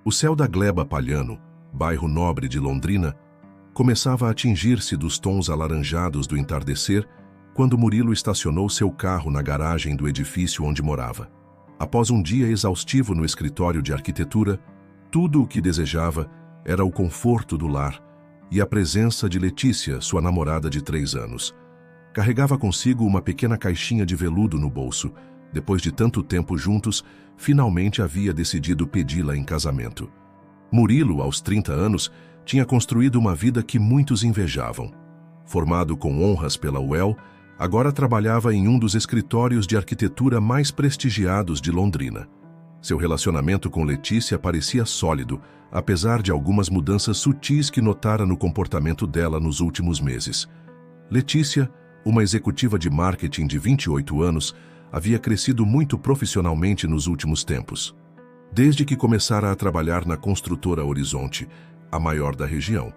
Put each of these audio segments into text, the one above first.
O céu da Gleba Palhano, bairro nobre de Londrina, começava a atingir-se dos tons alaranjados do entardecer quando Murilo estacionou seu carro na garagem do edifício onde morava. Após um dia exaustivo no escritório de arquitetura, tudo o que desejava era o conforto do lar e a presença de Letícia, sua namorada de 3 anos. Carregava consigo uma pequena caixinha de veludo no bolso. Depois de tanto tempo juntos, finalmente havia decidido pedi-la em casamento. Murilo, aos 30 anos, tinha construído uma vida que muitos invejavam. Formado com honras pela UEL, agora trabalhava em um dos escritórios de arquitetura mais prestigiados de Londrina. Seu relacionamento com Letícia parecia sólido, apesar de algumas mudanças sutis que notara no comportamento dela nos últimos meses. Letícia, uma executiva de marketing de 28 anos, havia crescido muito profissionalmente nos últimos tempos. Desde que começara a trabalhar na construtora Horizonte, a maior da região,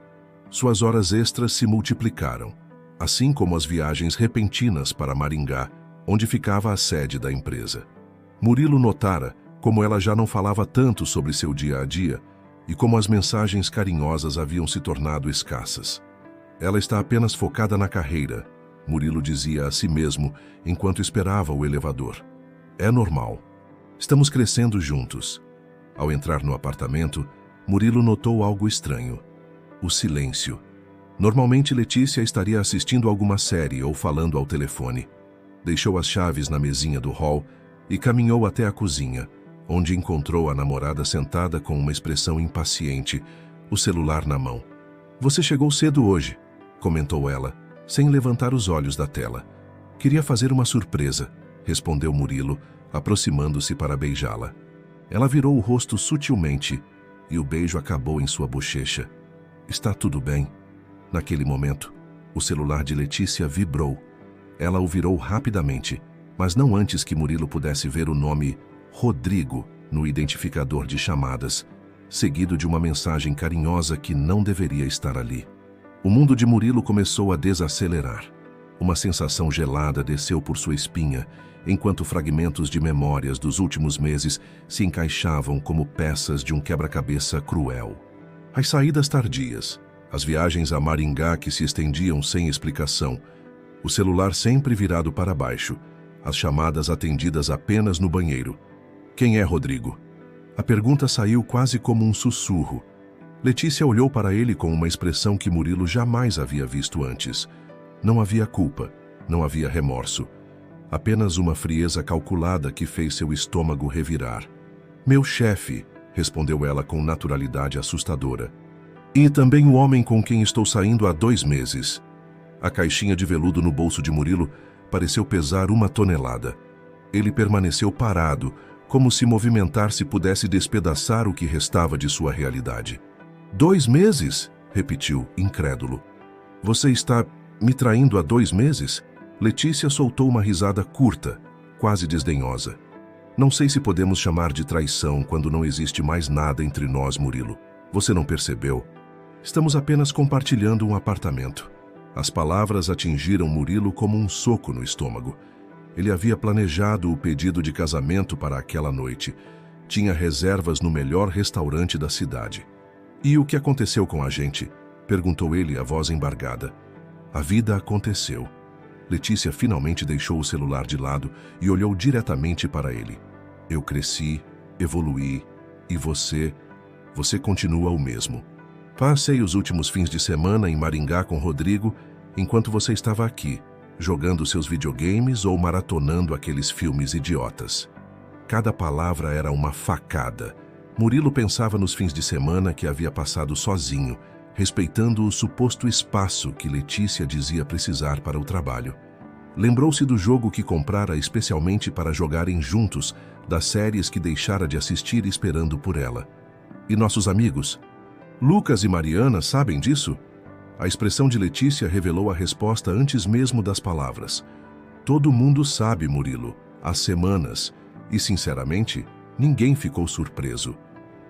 suas horas extras se multiplicaram, assim como as viagens repentinas para Maringá, onde ficava a sede da empresa. Murilo notara como ela já não falava tanto sobre seu dia a dia e como as mensagens carinhosas haviam se tornado escassas. Ela está apenas focada na carreira, Murilo dizia a si mesmo enquanto esperava o elevador. É normal. Estamos crescendo juntos. Ao entrar no apartamento, Murilo notou algo estranho. O silêncio. Normalmente Letícia estaria assistindo alguma série ou falando ao telefone. Deixou as chaves na mesinha do hall e caminhou até a cozinha, onde encontrou a namorada sentada com uma expressão impaciente, o celular na mão. "Você chegou cedo hoje", comentou ela, sem levantar os olhos da tela. "Queria fazer uma surpresa", respondeu Murilo, aproximando-se para beijá-la. Ela virou o rosto sutilmente e o beijo acabou em sua bochecha. "Está tudo bem?" Naquele momento, o celular de Letícia vibrou. Ela o virou rapidamente, mas não antes que Murilo pudesse ver o nome Rodrigo no identificador de chamadas, seguido de uma mensagem carinhosa que não deveria estar ali. O mundo de Murilo começou a desacelerar. Uma sensação gelada desceu por sua espinha, enquanto fragmentos de memórias dos últimos meses se encaixavam como peças de um quebra-cabeça cruel. As saídas tardias, as viagens a Maringá que se estendiam sem explicação, o celular sempre virado para baixo, as chamadas atendidas apenas no banheiro. "Quem é Rodrigo?" A pergunta saiu quase como um sussurro. Letícia olhou para ele com uma expressão que Murilo jamais havia visto antes. Não havia culpa, não havia remorso. Apenas uma frieza calculada que fez seu estômago revirar. "Meu chefe", respondeu ela com naturalidade assustadora. "E também o homem com quem estou saindo há 2 meses. A caixinha de veludo no bolso de Murilo pareceu pesar 1 tonelada. Ele permaneceu parado, como se movimentar-se pudesse despedaçar o que restava de sua realidade. 2 meses? Repetiu, incrédulo. "Você está me traindo há 2 meses? Letícia soltou uma risada curta, quase desdenhosa. "Não sei se podemos chamar de traição quando não existe mais nada entre nós, Murilo. Você não percebeu? Estamos apenas compartilhando um apartamento." As palavras atingiram Murilo como um soco no estômago. Ele havia planejado o pedido de casamento para aquela noite. Tinha reservas no melhor restaurante da cidade. "E o que aconteceu com a gente?" perguntou ele, a voz embargada. "A vida aconteceu." Letícia finalmente deixou o celular de lado e olhou diretamente para ele. "Eu cresci, evoluí, e você continua o mesmo. Passei os últimos fins de semana em Maringá com Rodrigo, enquanto você estava aqui, jogando seus videogames ou maratonando aqueles filmes idiotas." Cada palavra era uma facada. Murilo pensava nos fins de semana que havia passado sozinho, respeitando o suposto espaço que Letícia dizia precisar para o trabalho. Lembrou-se do jogo que comprara especialmente para jogarem juntos, das séries que deixara de assistir esperando por ela. "E nossos amigos? Lucas e Mariana sabem disso?" A expressão de Letícia revelou a resposta antes mesmo das palavras. "Todo mundo sabe, Murilo, há semanas, e sinceramente, ninguém ficou surpreso.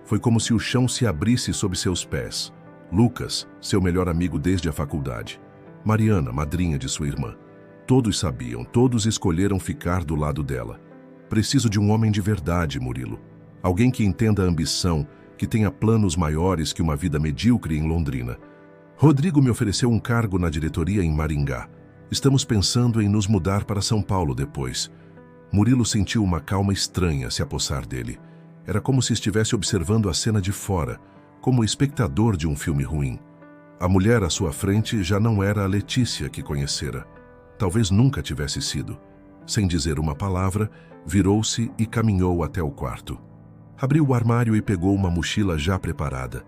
Foi como se o chão se abrisse sob seus pés. Lucas, seu melhor amigo desde a faculdade. Mariana, madrinha de sua irmã. Todos sabiam, todos escolheram ficar do lado dela. Preciso de um homem de verdade, Murilo. Alguém que entenda a ambição, que tenha planos maiores que uma vida medíocre em Londrina. Rodrigo me ofereceu um cargo na diretoria em Maringá. Estamos pensando em nos mudar para São Paulo depois. Murilo sentiu uma calma estranha se apossar dele. Era como se estivesse observando a cena de fora, como espectador de um filme ruim. A mulher à sua frente já não era a Letícia que conhecera. Talvez nunca tivesse sido. Sem dizer uma palavra, virou-se e caminhou até o quarto. Abriu o armário e pegou uma mochila já preparada.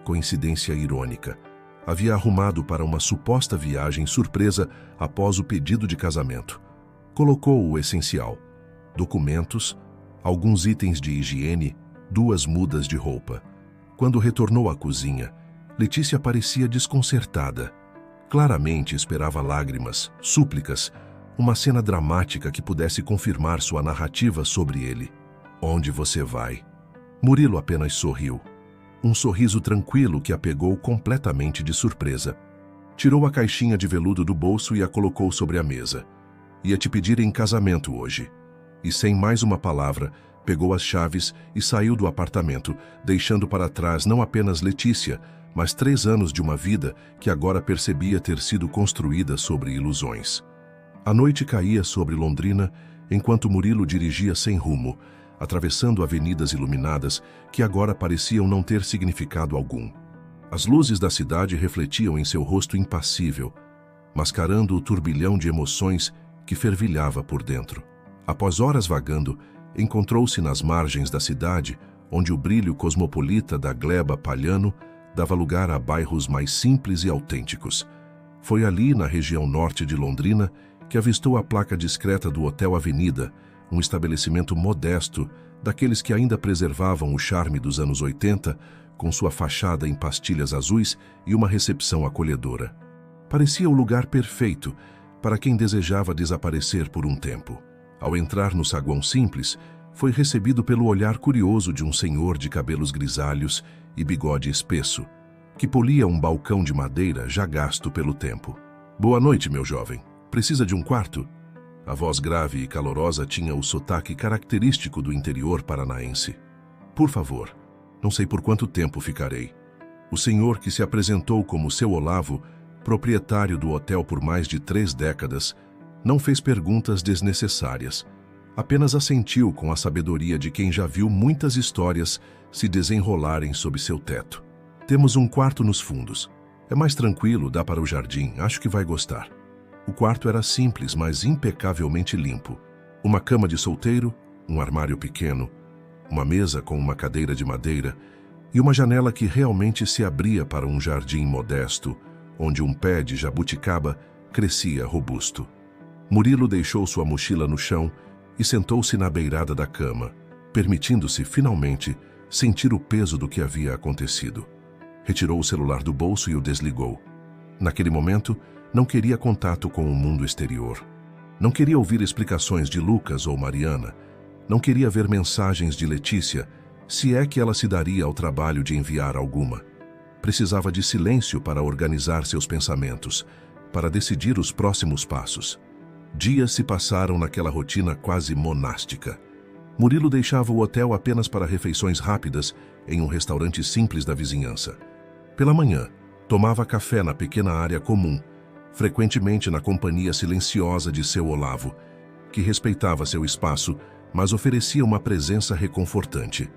Coincidência irônica. Havia arrumado para uma suposta viagem surpresa após o pedido de casamento. Colocou o essencial: documentos, alguns itens de higiene, 2 mudas de roupa. Quando retornou à cozinha, Letícia parecia desconcertada. Claramente esperava lágrimas, súplicas, uma cena dramática que pudesse confirmar sua narrativa sobre ele. Onde você vai? Murilo apenas sorriu. Um sorriso tranquilo que a pegou completamente de surpresa. Tirou a caixinha de veludo do bolso e a colocou sobre a mesa. Ia te pedir em casamento hoje. E sem mais uma palavra, pegou as chaves e saiu do apartamento, deixando para trás não apenas Letícia, mas 3 anos de uma vida que agora percebia ter sido construída sobre ilusões. A noite caía sobre Londrina, enquanto Murilo dirigia sem rumo, atravessando avenidas iluminadas que agora pareciam não ter significado algum. As luzes da cidade refletiam em seu rosto impassível, mascarando o turbilhão de emoções que fervilhava por dentro. Após horas vagando, encontrou-se nas margens da cidade, onde o brilho cosmopolita da gleba palhano dava lugar a bairros mais simples e autênticos. Foi ali, na região norte de Londrina, que avistou a placa discreta do Hotel Avenida, um estabelecimento modesto, daqueles que ainda preservavam o charme dos anos 80, com sua fachada em pastilhas azuis e uma recepção acolhedora. Parecia o lugar perfeito para quem desejava desaparecer por um tempo. Ao entrar no saguão simples, foi recebido pelo olhar curioso de um senhor de cabelos grisalhos e bigode espesso, que polia um balcão de madeira já gasto pelo tempo. "Boa noite, meu jovem. Precisa de um quarto?" A voz grave e calorosa tinha o sotaque característico do interior paranaense. "Por favor, não sei por quanto tempo ficarei." O senhor, que se apresentou como seu Olavo, proprietário do hotel por mais de 3 décadas, não fez perguntas desnecessárias. Apenas assentiu com a sabedoria de quem já viu muitas histórias se desenrolarem sob seu teto. "Temos um quarto nos fundos. É mais tranquilo, dá para o jardim, acho que vai gostar." O quarto era simples, mas impecavelmente limpo. Uma cama de solteiro, um armário pequeno, uma mesa com uma cadeira de madeira e uma janela que realmente se abria para um jardim modesto, onde um pé de jabuticaba crescia robusto. Murilo deixou sua mochila no chão e sentou-se na beirada da cama, permitindo-se, finalmente, sentir o peso do que havia acontecido. Retirou o celular do bolso e o desligou. Naquele momento, não queria contato com o mundo exterior. Não queria ouvir explicações de Lucas ou Mariana. Não queria ver mensagens de Letícia, se é que ela se daria ao trabalho de enviar alguma. Precisava de silêncio para organizar seus pensamentos, para decidir os próximos passos. Dias se passaram naquela rotina quase monástica. Murilo deixava o hotel apenas para refeições rápidas em um restaurante simples da vizinhança. Pela manhã, tomava café na pequena área comum, frequentemente na companhia silenciosa de seu Olavo, que respeitava seu espaço, mas oferecia uma presença reconfortante.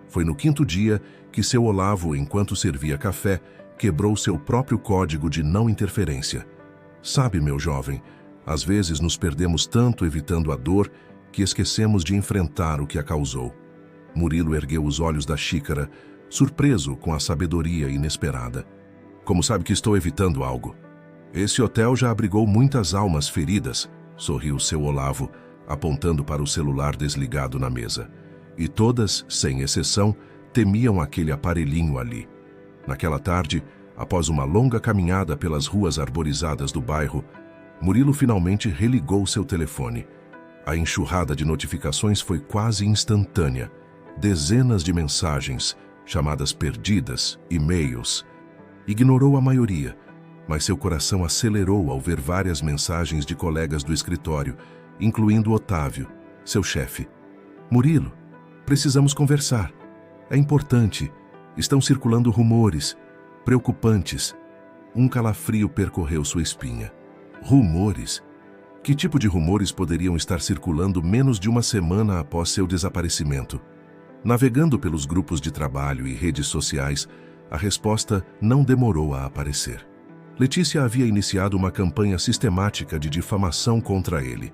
Foi no 5º dia que seu Olavo, enquanto servia café, quebrou seu próprio código de não interferência. "Sabe, meu jovem, às vezes nos perdemos tanto evitando a dor que esquecemos de enfrentar o que a causou." Murilo ergueu os olhos da xícara, surpreso com a sabedoria inesperada. "Como sabe que estou evitando algo?" "Esse hotel já abrigou muitas almas feridas", sorriu seu Olavo, apontando para o celular desligado na mesa. "E todas, sem exceção, temiam aquele aparelhinho ali." Naquela tarde, após uma longa caminhada pelas ruas arborizadas do bairro, Murilo finalmente religou seu telefone. A enxurrada de notificações foi quase instantânea. Dezenas de mensagens, chamadas perdidas, e-mails. Ignorou a maioria, mas seu coração acelerou ao ver várias mensagens de colegas do escritório, incluindo Otávio, seu chefe. "Murilo, precisamos conversar. É importante. Estão circulando rumores, preocupantes. Um calafrio percorreu sua espinha. Rumores? Que tipo de rumores poderiam estar circulando menos de uma semana após seu desaparecimento? Navegando pelos grupos de trabalho e redes sociais, a resposta não demorou a aparecer. Letícia havia iniciado uma campanha sistemática de difamação contra ele,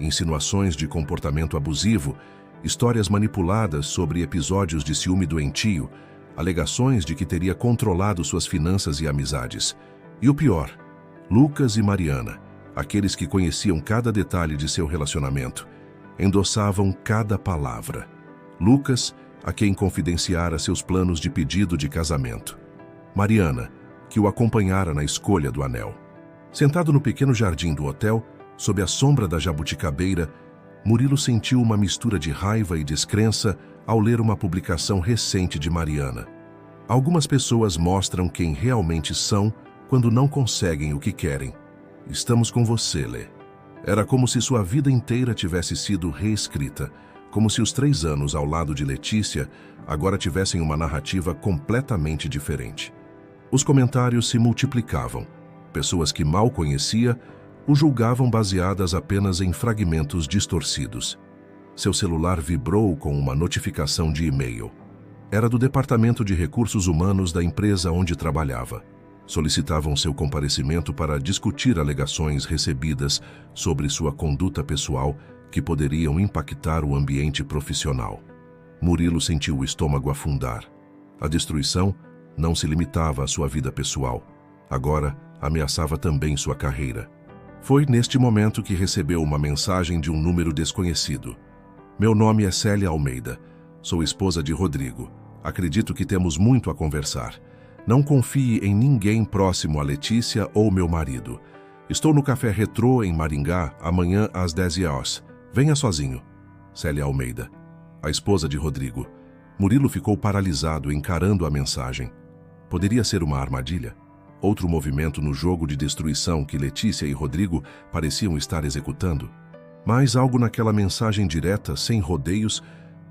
insinuações de comportamento abusivo, histórias manipuladas sobre episódios de ciúme doentio, alegações de que teria controlado suas finanças e amizades. E o pior, Lucas e Mariana, aqueles que conheciam cada detalhe de seu relacionamento, endossavam cada palavra. Lucas, a quem confidenciara seus planos de pedido de casamento. Mariana, que o acompanhara na escolha do anel. Sentado no pequeno jardim do hotel, sob a sombra da jabuticabeira, Murilo sentiu uma mistura de raiva e descrença ao ler uma publicação recente de Mariana. Algumas pessoas mostram quem realmente são quando não conseguem o que querem. Estamos com você, Lê. Era como se sua vida inteira tivesse sido reescrita, como se os 3 anos ao lado de Letícia agora tivessem uma narrativa completamente diferente. Os comentários se multiplicavam. Pessoas que mal conhecia o julgavam baseadas apenas em fragmentos distorcidos. Seu celular vibrou com uma notificação de e-mail. Era do Departamento de Recursos Humanos da empresa onde trabalhava. Solicitavam seu comparecimento para discutir alegações recebidas sobre sua conduta pessoal que poderiam impactar o ambiente profissional. Murilo sentiu o estômago afundar. A destruição não se limitava à sua vida pessoal. Agora, ameaçava também sua carreira. Foi neste momento que recebeu uma mensagem de um número desconhecido. Meu nome é Célia Almeida. Sou esposa de Rodrigo. Acredito que temos muito a conversar. Não confie em ninguém próximo a Letícia ou meu marido. Estou no Café Retrô, em Maringá, amanhã às 10 horas. Venha sozinho. Célia Almeida, a esposa de Rodrigo. Murilo ficou paralisado encarando a mensagem. Poderia ser uma armadilha? Outro movimento no jogo de destruição que Letícia e Rodrigo pareciam estar executando? Mas algo naquela mensagem direta, sem rodeios,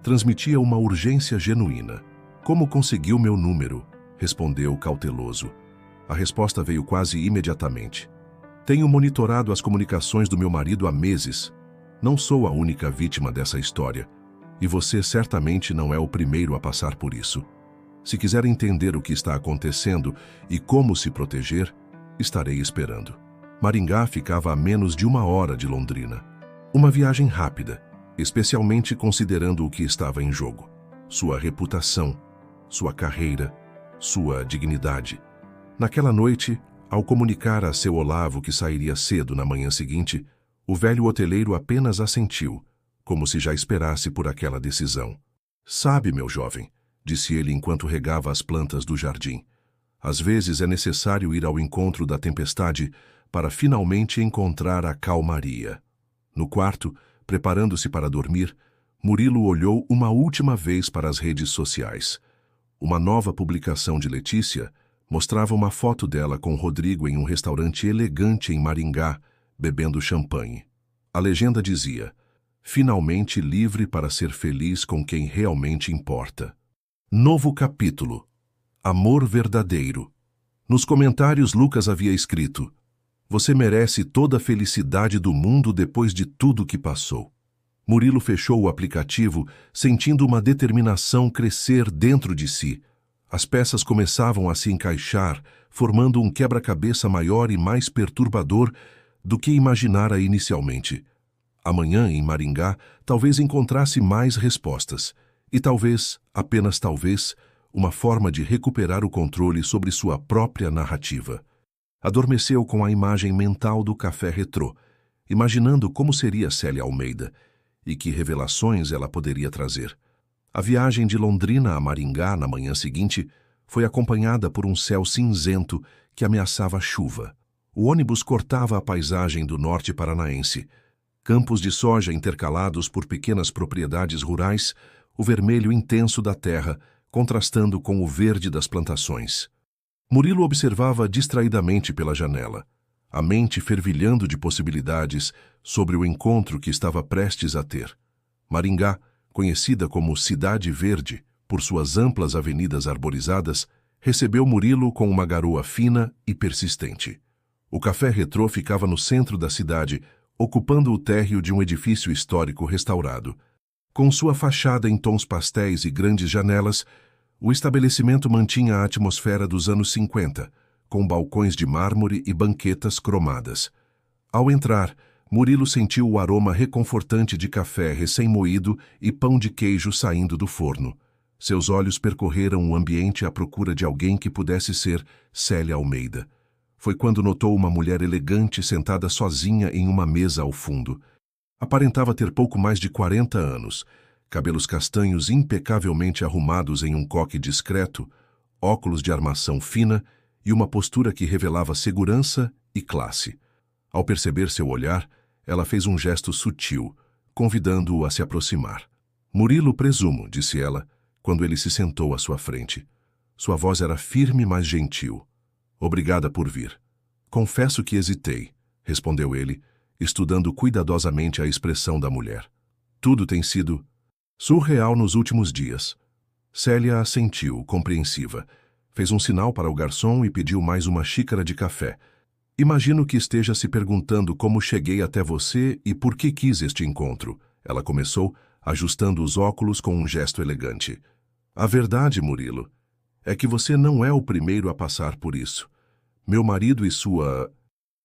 transmitia uma urgência genuína. Como conseguiu meu número? Respondeu cauteloso. A resposta veio quase imediatamente. Tenho monitorado as comunicações do meu marido há meses. Não sou a única vítima dessa história. E você certamente não é o primeiro a passar por isso. Se quiser entender o que está acontecendo e como se proteger, estarei esperando. Maringá ficava a menos de 1 hora de Londrina. Uma viagem rápida, especialmente considerando o que estava em jogo. Sua reputação, sua carreira, sua dignidade. Naquela noite, ao comunicar a seu Olavo que sairia cedo na manhã seguinte, o velho hoteleiro apenas assentiu, como se já esperasse por aquela decisão. Sabe, meu jovem, disse ele enquanto regava as plantas do jardim. Às vezes é necessário ir ao encontro da tempestade para finalmente encontrar a calmaria. No quarto, preparando-se para dormir, Murilo olhou uma última vez para as redes sociais. Uma nova publicação de Letícia mostrava uma foto dela com Rodrigo em um restaurante elegante em Maringá, bebendo champanhe. A legenda dizia: finalmente livre para ser feliz com quem realmente importa. Novo capítulo. Amor verdadeiro. Nos comentários, Lucas havia escrito: você merece toda a felicidade do mundo depois de tudo que passou. Murilo fechou o aplicativo, sentindo uma determinação crescer dentro de si. As peças começavam a se encaixar, formando um quebra-cabeça maior e mais perturbador do que imaginara inicialmente. Amanhã, em Maringá, talvez encontrasse mais respostas. E talvez, apenas talvez, uma forma de recuperar o controle sobre sua própria narrativa. Adormeceu com a imagem mental do Café Retrô, imaginando como seria Célia Almeida e que revelações ela poderia trazer. A viagem de Londrina a Maringá na manhã seguinte foi acompanhada por um céu cinzento que ameaçava chuva. O ônibus cortava a paisagem do norte paranaense. Campos de soja intercalados por pequenas propriedades rurais, o vermelho intenso da terra contrastando com o verde das plantações. Murilo observava distraidamente pela janela, a mente fervilhando de possibilidades sobre o encontro que estava prestes a ter. Maringá, conhecida como Cidade Verde, por suas amplas avenidas arborizadas, recebeu Murilo com uma garoa fina e persistente. O café retrô ficava no centro da cidade, ocupando o térreo de um edifício histórico restaurado. Com sua fachada em tons pastéis e grandes janelas, o estabelecimento mantinha a atmosfera dos anos 50, com balcões de mármore e banquetas cromadas. Ao entrar, Murilo sentiu o aroma reconfortante de café recém-moído e pão de queijo saindo do forno. Seus olhos percorreram o ambiente à procura de alguém que pudesse ser Célia Almeida. Foi quando notou uma mulher elegante sentada sozinha em uma mesa ao fundo. Aparentava ter pouco mais de 40 anos, cabelos castanhos impecavelmente arrumados em um coque discreto, óculos de armação fina e uma postura que revelava segurança e classe. Ao perceber seu olhar, ela fez um gesto sutil, convidando-o a se aproximar. "Murilo, presumo", disse ela, quando ele se sentou à sua frente. Sua voz era firme, mas gentil. "Obrigada por vir." "Confesso que hesitei", respondeu ele, estudando cuidadosamente a expressão da mulher. "Tudo tem sido surreal nos últimos dias." Célia assentiu, compreensiva. Fez um sinal para o garçom e pediu mais uma xícara de café. "Imagino que esteja se perguntando como cheguei até você e por que quis este encontro", ela começou, ajustando os óculos com um gesto elegante. "A verdade, Murilo, é que você não é o primeiro a passar por isso. Meu marido e sua...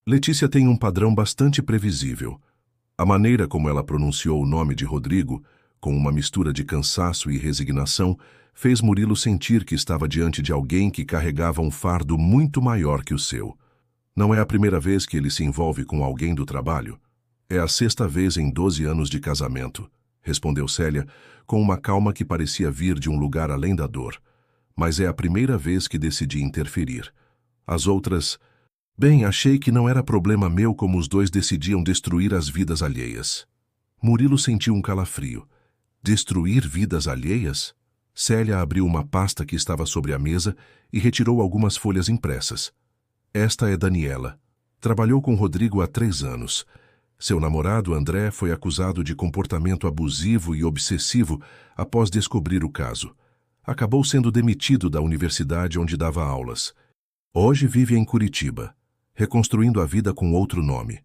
Letícia tem um padrão bastante previsível." A maneira como ela pronunciou o nome de Rodrigo, com uma mistura de cansaço e resignação, fez Murilo sentir que estava diante de alguém que carregava um fardo muito maior que o seu. Não é a primeira vez que ele se envolve com alguém do trabalho. "É a 6ª vez em 12 anos de casamento", respondeu Célia, com uma calma que parecia vir de um lugar além da dor. "Mas é a primeira vez que decidi interferir. As outras... Bem, achei que não era problema meu como os dois decidiam destruir as vidas alheias." Murilo sentiu um calafrio. Destruir vidas alheias? Célia abriu uma pasta que estava sobre a mesa e retirou algumas folhas impressas. "Esta é Daniela. Trabalhou com Rodrigo há 3 anos. Seu namorado, André, foi acusado de comportamento abusivo e obsessivo após descobrir o caso. Acabou sendo demitido da universidade onde dava aulas. Hoje vive em Curitiba, reconstruindo a vida com outro nome."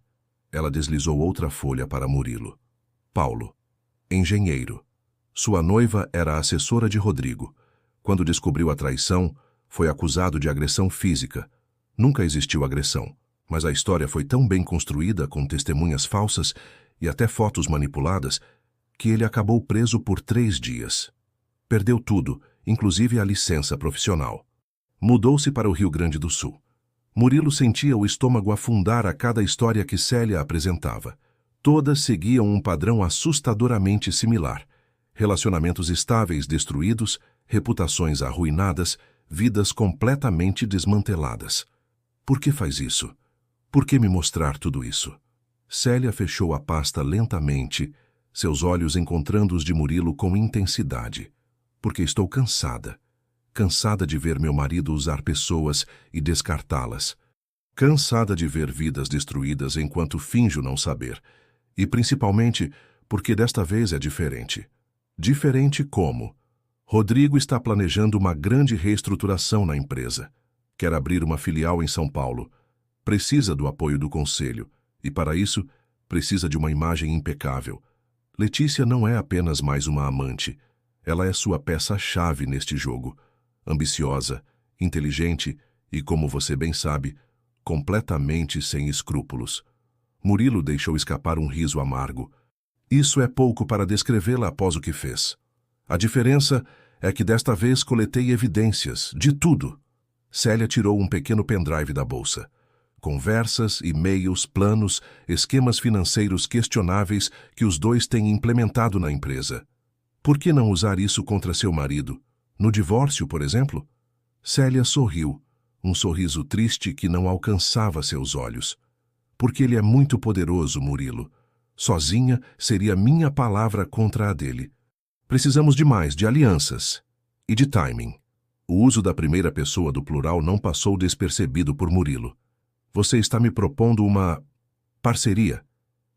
Ela deslizou outra folha para Murilo. "Paulo. Engenheiro. Sua noiva era assessora de Rodrigo. Quando descobriu a traição, foi acusado de agressão física. Nunca existiu agressão, mas a história foi tão bem construída com testemunhas falsas e até fotos manipuladas que ele acabou preso por 3 dias. Perdeu tudo, inclusive a licença profissional. Mudou-se para o Rio Grande do Sul. Murilo sentia o estômago afundar a cada história que Célia apresentava. Todas seguiam um padrão assustadoramente similar. Relacionamentos estáveis destruídos, reputações arruinadas, vidas completamente desmanteladas. "Por que faz isso? Por que me mostrar tudo isso?" Célia fechou a pasta lentamente, seus olhos encontrando os de Murilo com intensidade. "Porque estou cansada. Cansada de ver meu marido usar pessoas e descartá-las. Cansada de ver vidas destruídas enquanto finjo não saber. E principalmente porque desta vez é diferente." "Diferente como?" "Rodrigo está planejando uma grande reestruturação na empresa. Quer abrir uma filial em São Paulo. Precisa do apoio do conselho, e para isso, precisa de uma imagem impecável. Letícia não é apenas mais uma amante. Ela é sua peça-chave neste jogo. Ambiciosa, inteligente e, como você bem sabe, completamente sem escrúpulos." Murilo deixou escapar um riso amargo. "Isso é pouco para descrevê-la após o que fez. A diferença é que desta vez coletei evidências, de tudo." Célia tirou um pequeno pendrive da bolsa. Conversas, e-mails, planos, esquemas financeiros questionáveis que os dois têm implementado na empresa. "Por que não usar isso contra seu marido? No divórcio, por exemplo?" Célia sorriu, um sorriso triste que não alcançava seus olhos. "Porque ele é muito poderoso, Murilo. Sozinha seria minha palavra contra a dele. Precisamos de mais, de alianças e de timing." O uso da primeira pessoa do plural não passou despercebido por Murilo. "Você está me propondo uma parceria.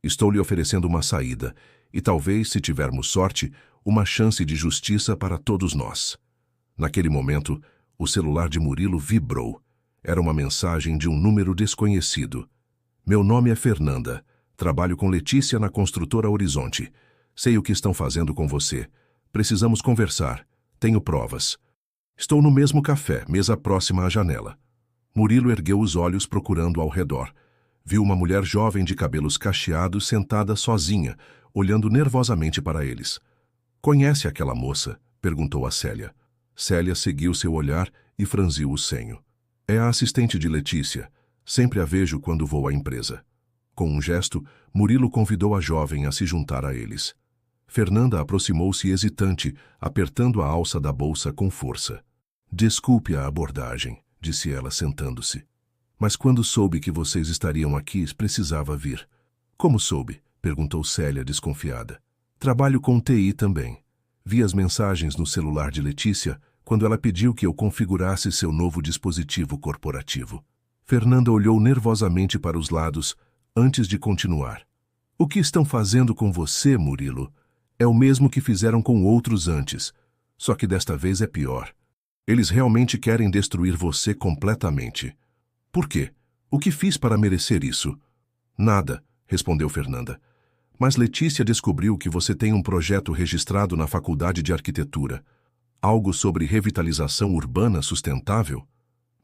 Estou lhe oferecendo uma saída, e talvez, se tivermos sorte, uma chance de justiça para todos nós. Naquele momento, o celular de Murilo vibrou. Era uma mensagem de um número desconhecido. Meu nome é Fernanda. Trabalho com Letícia na construtora Horizonte. Sei o que estão fazendo com você. Precisamos conversar. Tenho provas. Estou no mesmo café, mesa próxima à janela. Murilo ergueu os olhos procurando ao redor. Viu uma mulher jovem de cabelos cacheados sentada sozinha, olhando nervosamente para eles. Conhece aquela moça? Perguntou a Célia. Célia seguiu seu olhar e franziu o senho. É a assistente de Letícia. Sempre a vejo quando vou à empresa. Com um gesto, Murilo convidou a jovem a se juntar a eles. Fernanda aproximou-se hesitante, apertando a alça da bolsa com força. Desculpe a abordagem, disse ela sentando-se. Mas quando soube que vocês estariam aqui, precisava vir. Como soube? Perguntou Célia, desconfiada. Trabalho com TI também. Vi as mensagens no celular de Letícia quando ela pediu que eu configurasse seu novo dispositivo corporativo. Fernanda olhou nervosamente para os lados antes de continuar. O que estão fazendo com você, Murilo? É o mesmo que fizeram com outros antes, só que desta vez é pior. Eles realmente querem destruir você completamente. Por quê? O que fiz para merecer isso? Nada, respondeu Fernanda. Mas Letícia descobriu que você tem um projeto registrado na Faculdade de Arquitetura. Algo sobre revitalização urbana sustentável?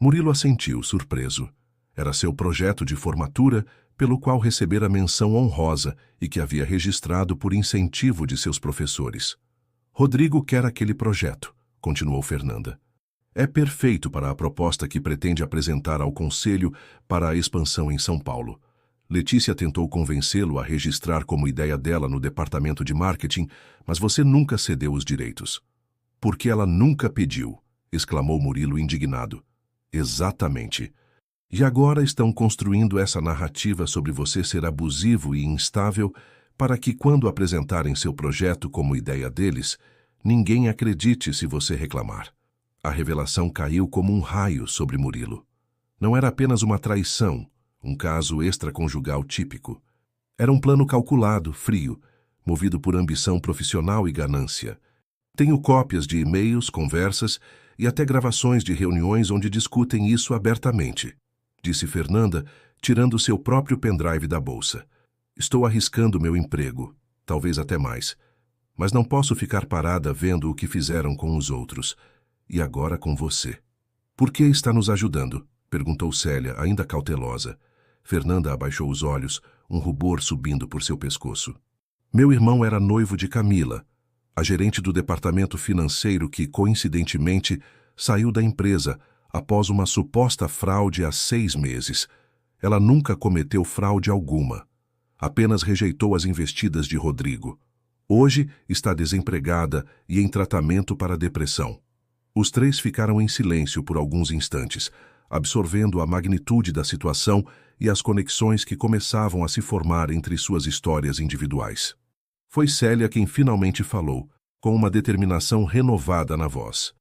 Murilo assentiu, surpreso. Era seu projeto de formatura, pelo qual recebera menção honrosa e que havia registrado por incentivo de seus professores. Rodrigo quer aquele projeto, continuou Fernanda. É perfeito para a proposta que pretende apresentar ao Conselho para a expansão em São Paulo. Letícia tentou convencê-lo a registrar como ideia dela no departamento de marketing, mas você nunca cedeu os direitos. Porque ela nunca pediu, exclamou Murilo indignado. Exatamente. E agora estão construindo essa narrativa sobre você ser abusivo e instável para que, quando apresentarem seu projeto como ideia deles, ninguém acredite se você reclamar. A revelação caiu como um raio sobre Murilo. Não era apenas uma traição, um caso extraconjugal típico. Era um plano calculado, frio, movido por ambição profissional e ganância. Tenho cópias de e-mails, conversas e até gravações de reuniões onde discutem isso abertamente, disse Fernanda, tirando seu próprio pendrive da bolsa. Estou arriscando meu emprego, talvez até mais. Mas não posso ficar parada vendo o que fizeram com os outros. E agora com você. Por que está nos ajudando? Perguntou Célia, ainda cautelosa. Fernanda abaixou os olhos, um rubor subindo por seu pescoço. Meu irmão era noivo de Camila, a gerente do departamento financeiro que, coincidentemente, saiu da empresa após uma suposta fraude há 6 meses. Ela nunca cometeu fraude alguma. Apenas rejeitou as investidas de Rodrigo. Hoje está desempregada e em tratamento para depressão. Os 3 ficaram em silêncio por alguns instantes, absorvendo a magnitude da situação e as conexões que começavam a se formar entre suas histórias individuais. Foi Célia quem finalmente falou, com uma determinação renovada na voz.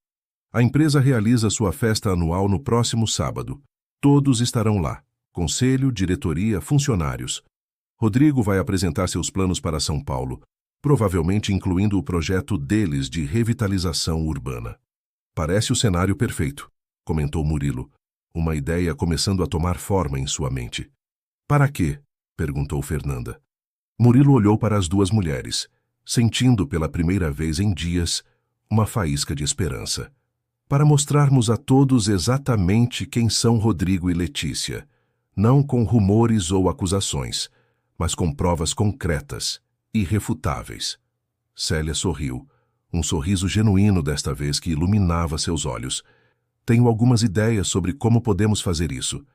A empresa realiza sua festa anual no próximo sábado. Todos estarão lá. Conselho, diretoria, funcionários. Rodrigo vai apresentar seus planos para São Paulo, provavelmente incluindo o projeto deles de revitalização urbana. Parece o cenário perfeito, comentou Murilo, uma ideia começando a tomar forma em sua mente. Para quê? Perguntou Fernanda. Murilo olhou para as 2 mulheres, sentindo pela primeira vez em dias uma faísca de esperança. Para mostrarmos a todos exatamente quem são Rodrigo e Letícia, não com rumores ou acusações, mas com provas concretas, irrefutáveis. Célia sorriu, um sorriso genuíno desta vez que iluminava seus olhos. Tenho algumas ideias sobre como podemos fazer isso,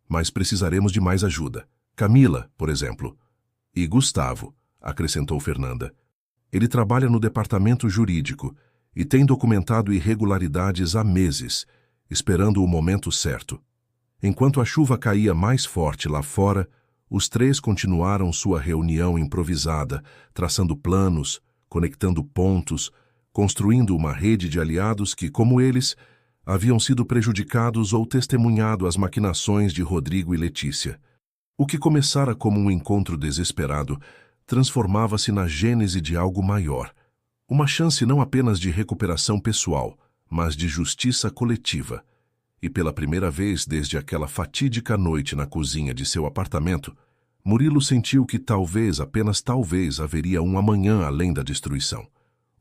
mas precisaremos de mais ajuda. Camila, por exemplo. E Gustavo, acrescentou Fernanda. Ele trabalha no departamento jurídico e tem documentado irregularidades há meses, esperando o momento certo. Enquanto a chuva caía mais forte lá fora, os 3 continuaram sua reunião improvisada, traçando planos, conectando pontos, construindo uma rede de aliados que, como eles, haviam sido prejudicados ou testemunhado as maquinações de Rodrigo e Letícia. O que começara como um encontro desesperado transformava-se na gênese de algo maior, Uma chance não apenas de recuperação pessoal, mas de justiça coletiva. E pela primeira vez desde aquela fatídica noite na cozinha de seu apartamento, Murilo sentiu que talvez, apenas talvez, haveria um amanhã além da destruição.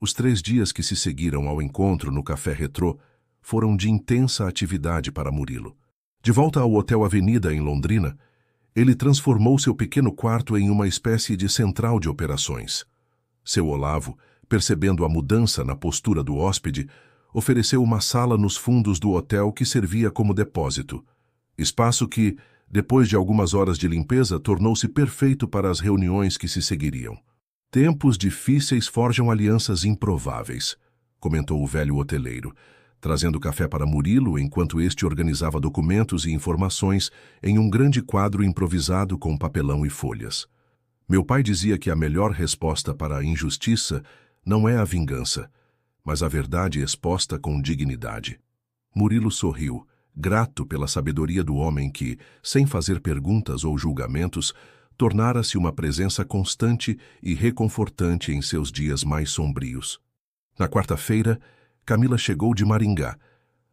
Os 3 dias que se seguiram ao encontro no Café Retrô foram de intensa atividade para Murilo. De volta ao Hotel Avenida, em Londrina, ele transformou seu pequeno quarto em uma espécie de central de operações. Seu Olavo, percebendo a mudança na postura do hóspede, ofereceu uma sala nos fundos do hotel que servia como depósito. Espaço que, depois de algumas horas de limpeza, tornou-se perfeito para as reuniões que se seguiriam. Tempos difíceis forjam alianças improváveis, comentou o velho hoteleiro, trazendo café para Murilo enquanto este organizava documentos e informações em um grande quadro improvisado com papelão e folhas. Meu pai dizia que a melhor resposta para a injustiça não é a vingança, mas a verdade exposta com dignidade. Murilo sorriu, grato pela sabedoria do homem que, sem fazer perguntas ou julgamentos, tornara-se uma presença constante e reconfortante em seus dias mais sombrios. Na quarta-feira, Camila chegou de Maringá.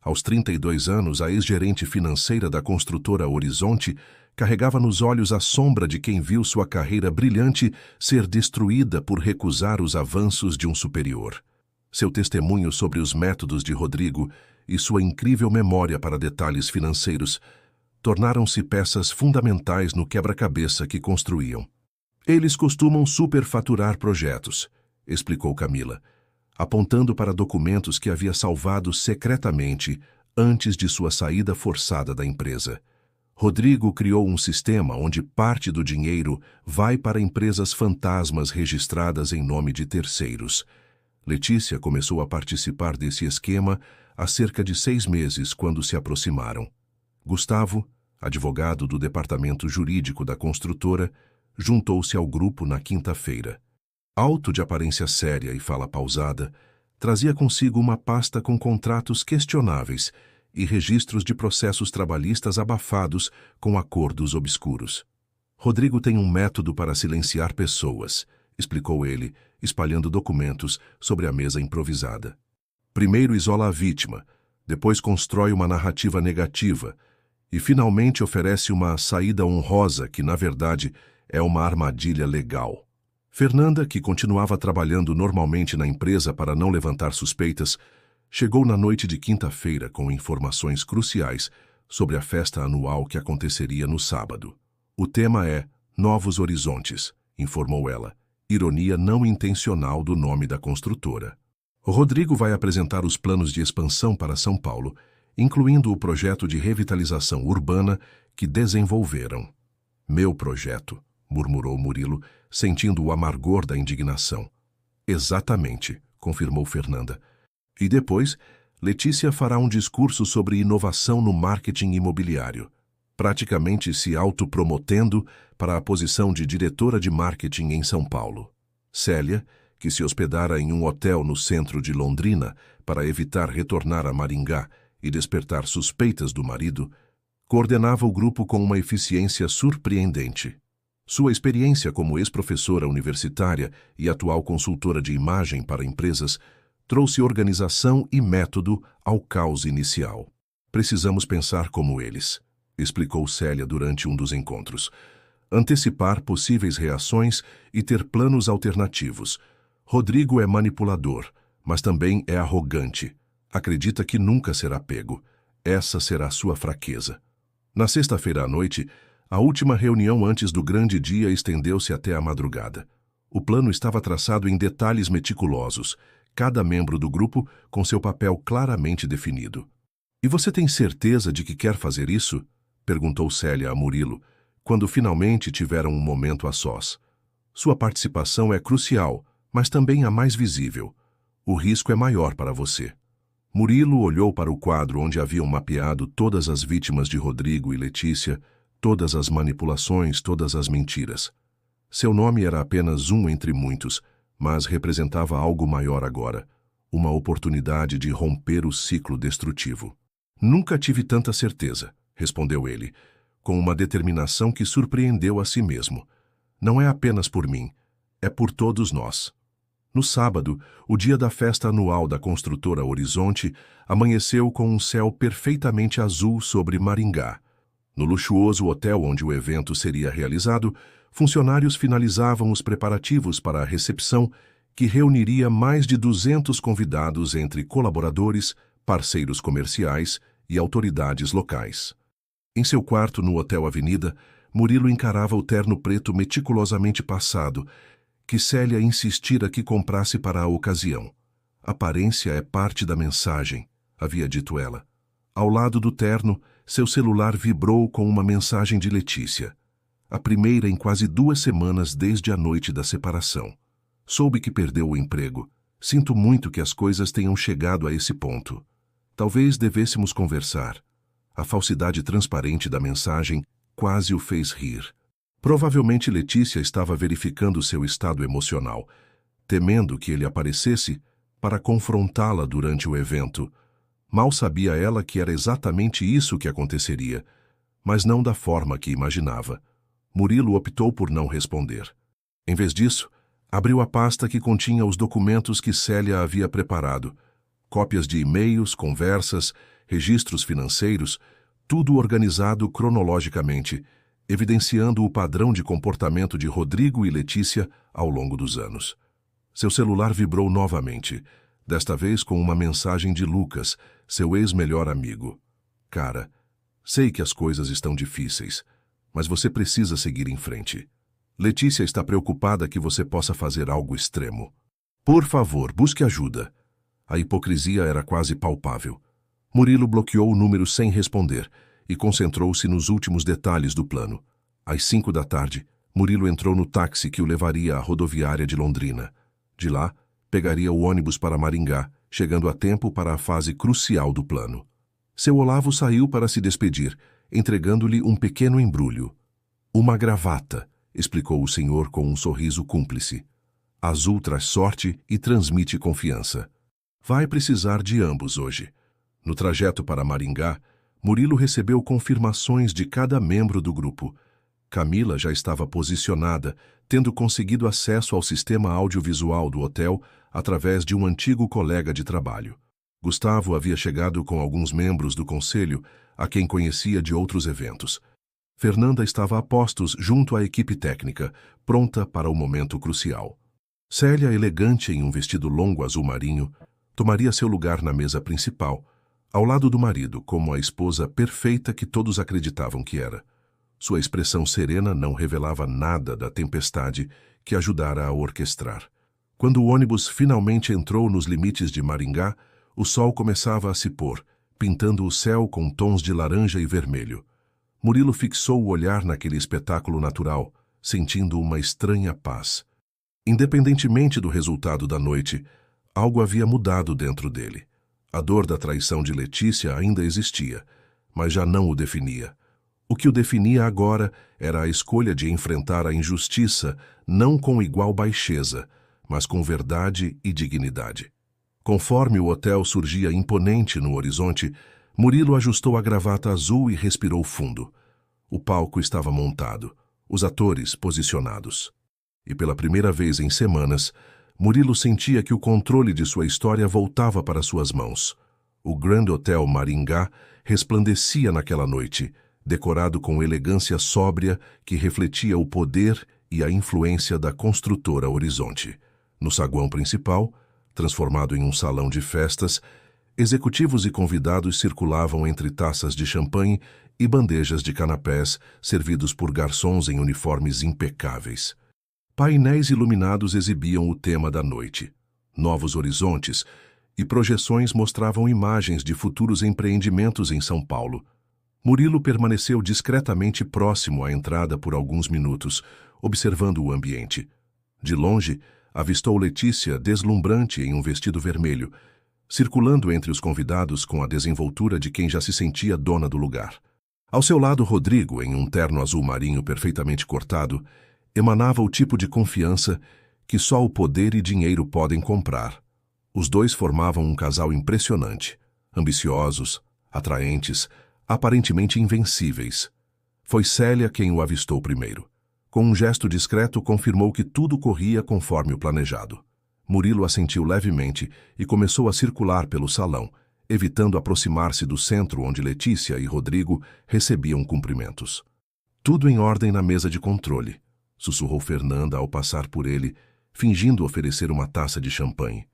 Aos 32 anos, a ex-gerente financeira da construtora Horizonte carregava nos olhos a sombra de quem viu sua carreira brilhante ser destruída por recusar os avanços de um superior. Seu testemunho sobre os métodos de Rodrigo e sua incrível memória para detalhes financeiros tornaram-se peças fundamentais no quebra-cabeça que construíam. Eles costumam superfaturar projetos, explicou Camila, apontando para documentos que havia salvado secretamente antes de sua saída forçada da empresa. Rodrigo criou um sistema onde parte do dinheiro vai para empresas fantasmas registradas em nome de terceiros. Letícia começou a participar desse esquema há cerca de 6 meses, quando se aproximaram. Gustavo, advogado do departamento jurídico da construtora, juntou-se ao grupo na quinta-feira. Alto de aparência séria e fala pausada, trazia consigo uma pasta com contratos questionáveis e registros de processos trabalhistas abafados com acordos obscuros. Rodrigo tem um método para silenciar pessoas, explicou ele, espalhando documentos sobre a mesa improvisada. Primeiro isola a vítima, depois constrói uma narrativa negativa e finalmente oferece uma saída honrosa que, na verdade, é uma armadilha legal. Fernanda, que continuava trabalhando normalmente na empresa para não levantar suspeitas, chegou na noite de quinta-feira com informações cruciais sobre a festa anual que aconteceria no sábado. O tema é Novos Horizontes, informou ela, ironia não intencional do nome da construtora. Rodrigo vai apresentar os planos de expansão para São Paulo, incluindo o projeto de revitalização urbana que desenvolveram. Meu projeto, murmurou Murilo, sentindo o amargor da indignação. Exatamente, confirmou Fernanda. E depois, Letícia fará um discurso sobre inovação no marketing imobiliário, praticamente se autopromotendo para a posição de diretora de marketing em São Paulo. Célia, que se hospedara em um hotel no centro de Londrina para evitar retornar a Maringá e despertar suspeitas do marido, coordenava o grupo com uma eficiência surpreendente. Sua experiência como ex-professora universitária e atual consultora de imagem para empresas trouxe organização e método ao caos inicial. Precisamos pensar como eles, explicou Célia durante um dos encontros. Antecipar possíveis reações e ter planos alternativos. Rodrigo é manipulador, mas também é arrogante. Acredita que nunca será pego. Essa será sua fraqueza. Na sexta-feira à noite, a última reunião antes do grande dia estendeu-se até a madrugada. O plano estava traçado em detalhes meticulosos, cada membro do grupo com seu papel claramente definido. E você tem certeza de que quer fazer isso? Perguntou Célia a Murilo, quando finalmente tiveram um momento a sós. Sua participação é crucial, mas também a mais visível. O risco é maior para você. Murilo olhou para o quadro onde haviam mapeado todas as vítimas de Rodrigo e Letícia, todas as manipulações, todas as mentiras. Seu nome era apenas um entre muitos, mas representava algo maior agora, uma oportunidade de romper o ciclo destrutivo. Nunca tive tanta certeza, respondeu ele, com uma determinação que surpreendeu a si mesmo. Não é apenas por mim, é por todos nós. No sábado, o dia da festa anual da construtora Horizonte, amanheceu com um céu perfeitamente azul sobre Maringá. No luxuoso hotel onde o evento seria realizado, funcionários finalizavam os preparativos para a recepção, que reuniria mais de 200 convidados entre colaboradores, parceiros comerciais e autoridades locais. Em seu quarto no Hotel Avenida, Murilo encarava o terno preto meticulosamente passado, que Célia insistira que comprasse para a ocasião. Aparência é parte da mensagem, havia dito ela. Ao lado do terno, seu celular vibrou com uma mensagem de Letícia. A primeira em quase 2 semanas desde a noite da separação. Soube que perdeu o emprego. Sinto muito que as coisas tenham chegado a esse ponto. Talvez devêssemos conversar. A falsidade transparente da mensagem quase o fez rir. Provavelmente Letícia estava verificando seu estado emocional, temendo que ele aparecesse para confrontá-la durante o evento. Mal sabia ela que era exatamente isso que aconteceria, mas não da forma que imaginava. Murilo optou por não responder. Em vez disso, abriu a pasta que continha os documentos que Célia havia preparado. Cópias de e-mails, conversas, registros financeiros, tudo organizado cronologicamente, evidenciando o padrão de comportamento de Rodrigo e Letícia ao longo dos anos. Seu celular vibrou novamente, desta vez com uma mensagem de Lucas, seu ex-melhor amigo. Cara, sei que as coisas estão difíceis, mas você precisa seguir em frente. Letícia está preocupada que você possa fazer algo extremo. Por favor, busque ajuda. A hipocrisia era quase palpável. Murilo bloqueou o número sem responder e concentrou-se nos últimos detalhes do plano. Às 5 da tarde, Murilo entrou no táxi que o levaria à rodoviária de Londrina. De lá, pegaria o ônibus para Maringá, chegando a tempo para a fase crucial do plano. Seu Olavo saiu para se despedir, entregando-lhe um pequeno embrulho. Uma gravata, explicou o senhor com um sorriso cúmplice. Azul traz sorte e transmite confiança. Vai precisar de ambos hoje. No trajeto para Maringá, Murilo recebeu confirmações de cada membro do grupo. Camila já estava posicionada, tendo conseguido acesso ao sistema audiovisual do hotel através de um antigo colega de trabalho. Gustavo havia chegado com alguns membros do conselho, a quem conhecia de outros eventos. Fernanda estava a postos junto à equipe técnica, pronta para o momento crucial. Célia, elegante em um vestido longo azul marinho, tomaria seu lugar na mesa principal, ao lado do marido, como a esposa perfeita que todos acreditavam que era. Sua expressão serena não revelava nada da tempestade que ajudara a orquestrar. Quando o ônibus finalmente entrou nos limites de Maringá, o sol começava a se pôr, pintando o céu com tons de laranja e vermelho. Murilo fixou o olhar naquele espetáculo natural, sentindo uma estranha paz. Independentemente do resultado da noite, algo havia mudado dentro dele. A dor da traição de Letícia ainda existia, mas já não o definia. O que o definia agora era a escolha de enfrentar a injustiça não com igual baixeza, mas com verdade e dignidade. Conforme o hotel surgia imponente no horizonte, Murilo ajustou a gravata azul e respirou fundo. O palco estava montado, os atores posicionados. E pela primeira vez em semanas, Murilo sentia que o controle de sua história voltava para suas mãos. O Grand Hotel Maringá resplandecia naquela noite, decorado com elegância sóbria que refletia o poder e a influência da construtora Horizonte. No saguão principal, transformado em um salão de festas, executivos e convidados circulavam entre taças de champanhe e bandejas de canapés servidos por garçons em uniformes impecáveis. Painéis iluminados exibiam o tema da noite. Novos horizontes e projeções mostravam imagens de futuros empreendimentos em São Paulo. Murilo permaneceu discretamente próximo à entrada por alguns minutos, observando o ambiente. De longe, avistou Letícia deslumbrante em um vestido vermelho, circulando entre os convidados com a desenvoltura de quem já se sentia dona do lugar. Ao seu lado, Rodrigo, em um terno azul marinho perfeitamente cortado, emanava o tipo de confiança que só o poder e dinheiro podem comprar. Os dois formavam um casal impressionante, ambiciosos, atraentes, aparentemente invencíveis. Foi Célia quem o avistou primeiro. Com um gesto discreto, confirmou que tudo corria conforme o planejado. Murilo assentiu levemente e começou a circular pelo salão, evitando aproximar-se do centro onde Letícia e Rodrigo recebiam cumprimentos. Tudo em ordem na mesa de controle, sussurrou Fernanda ao passar por ele, fingindo oferecer uma taça de champanhe.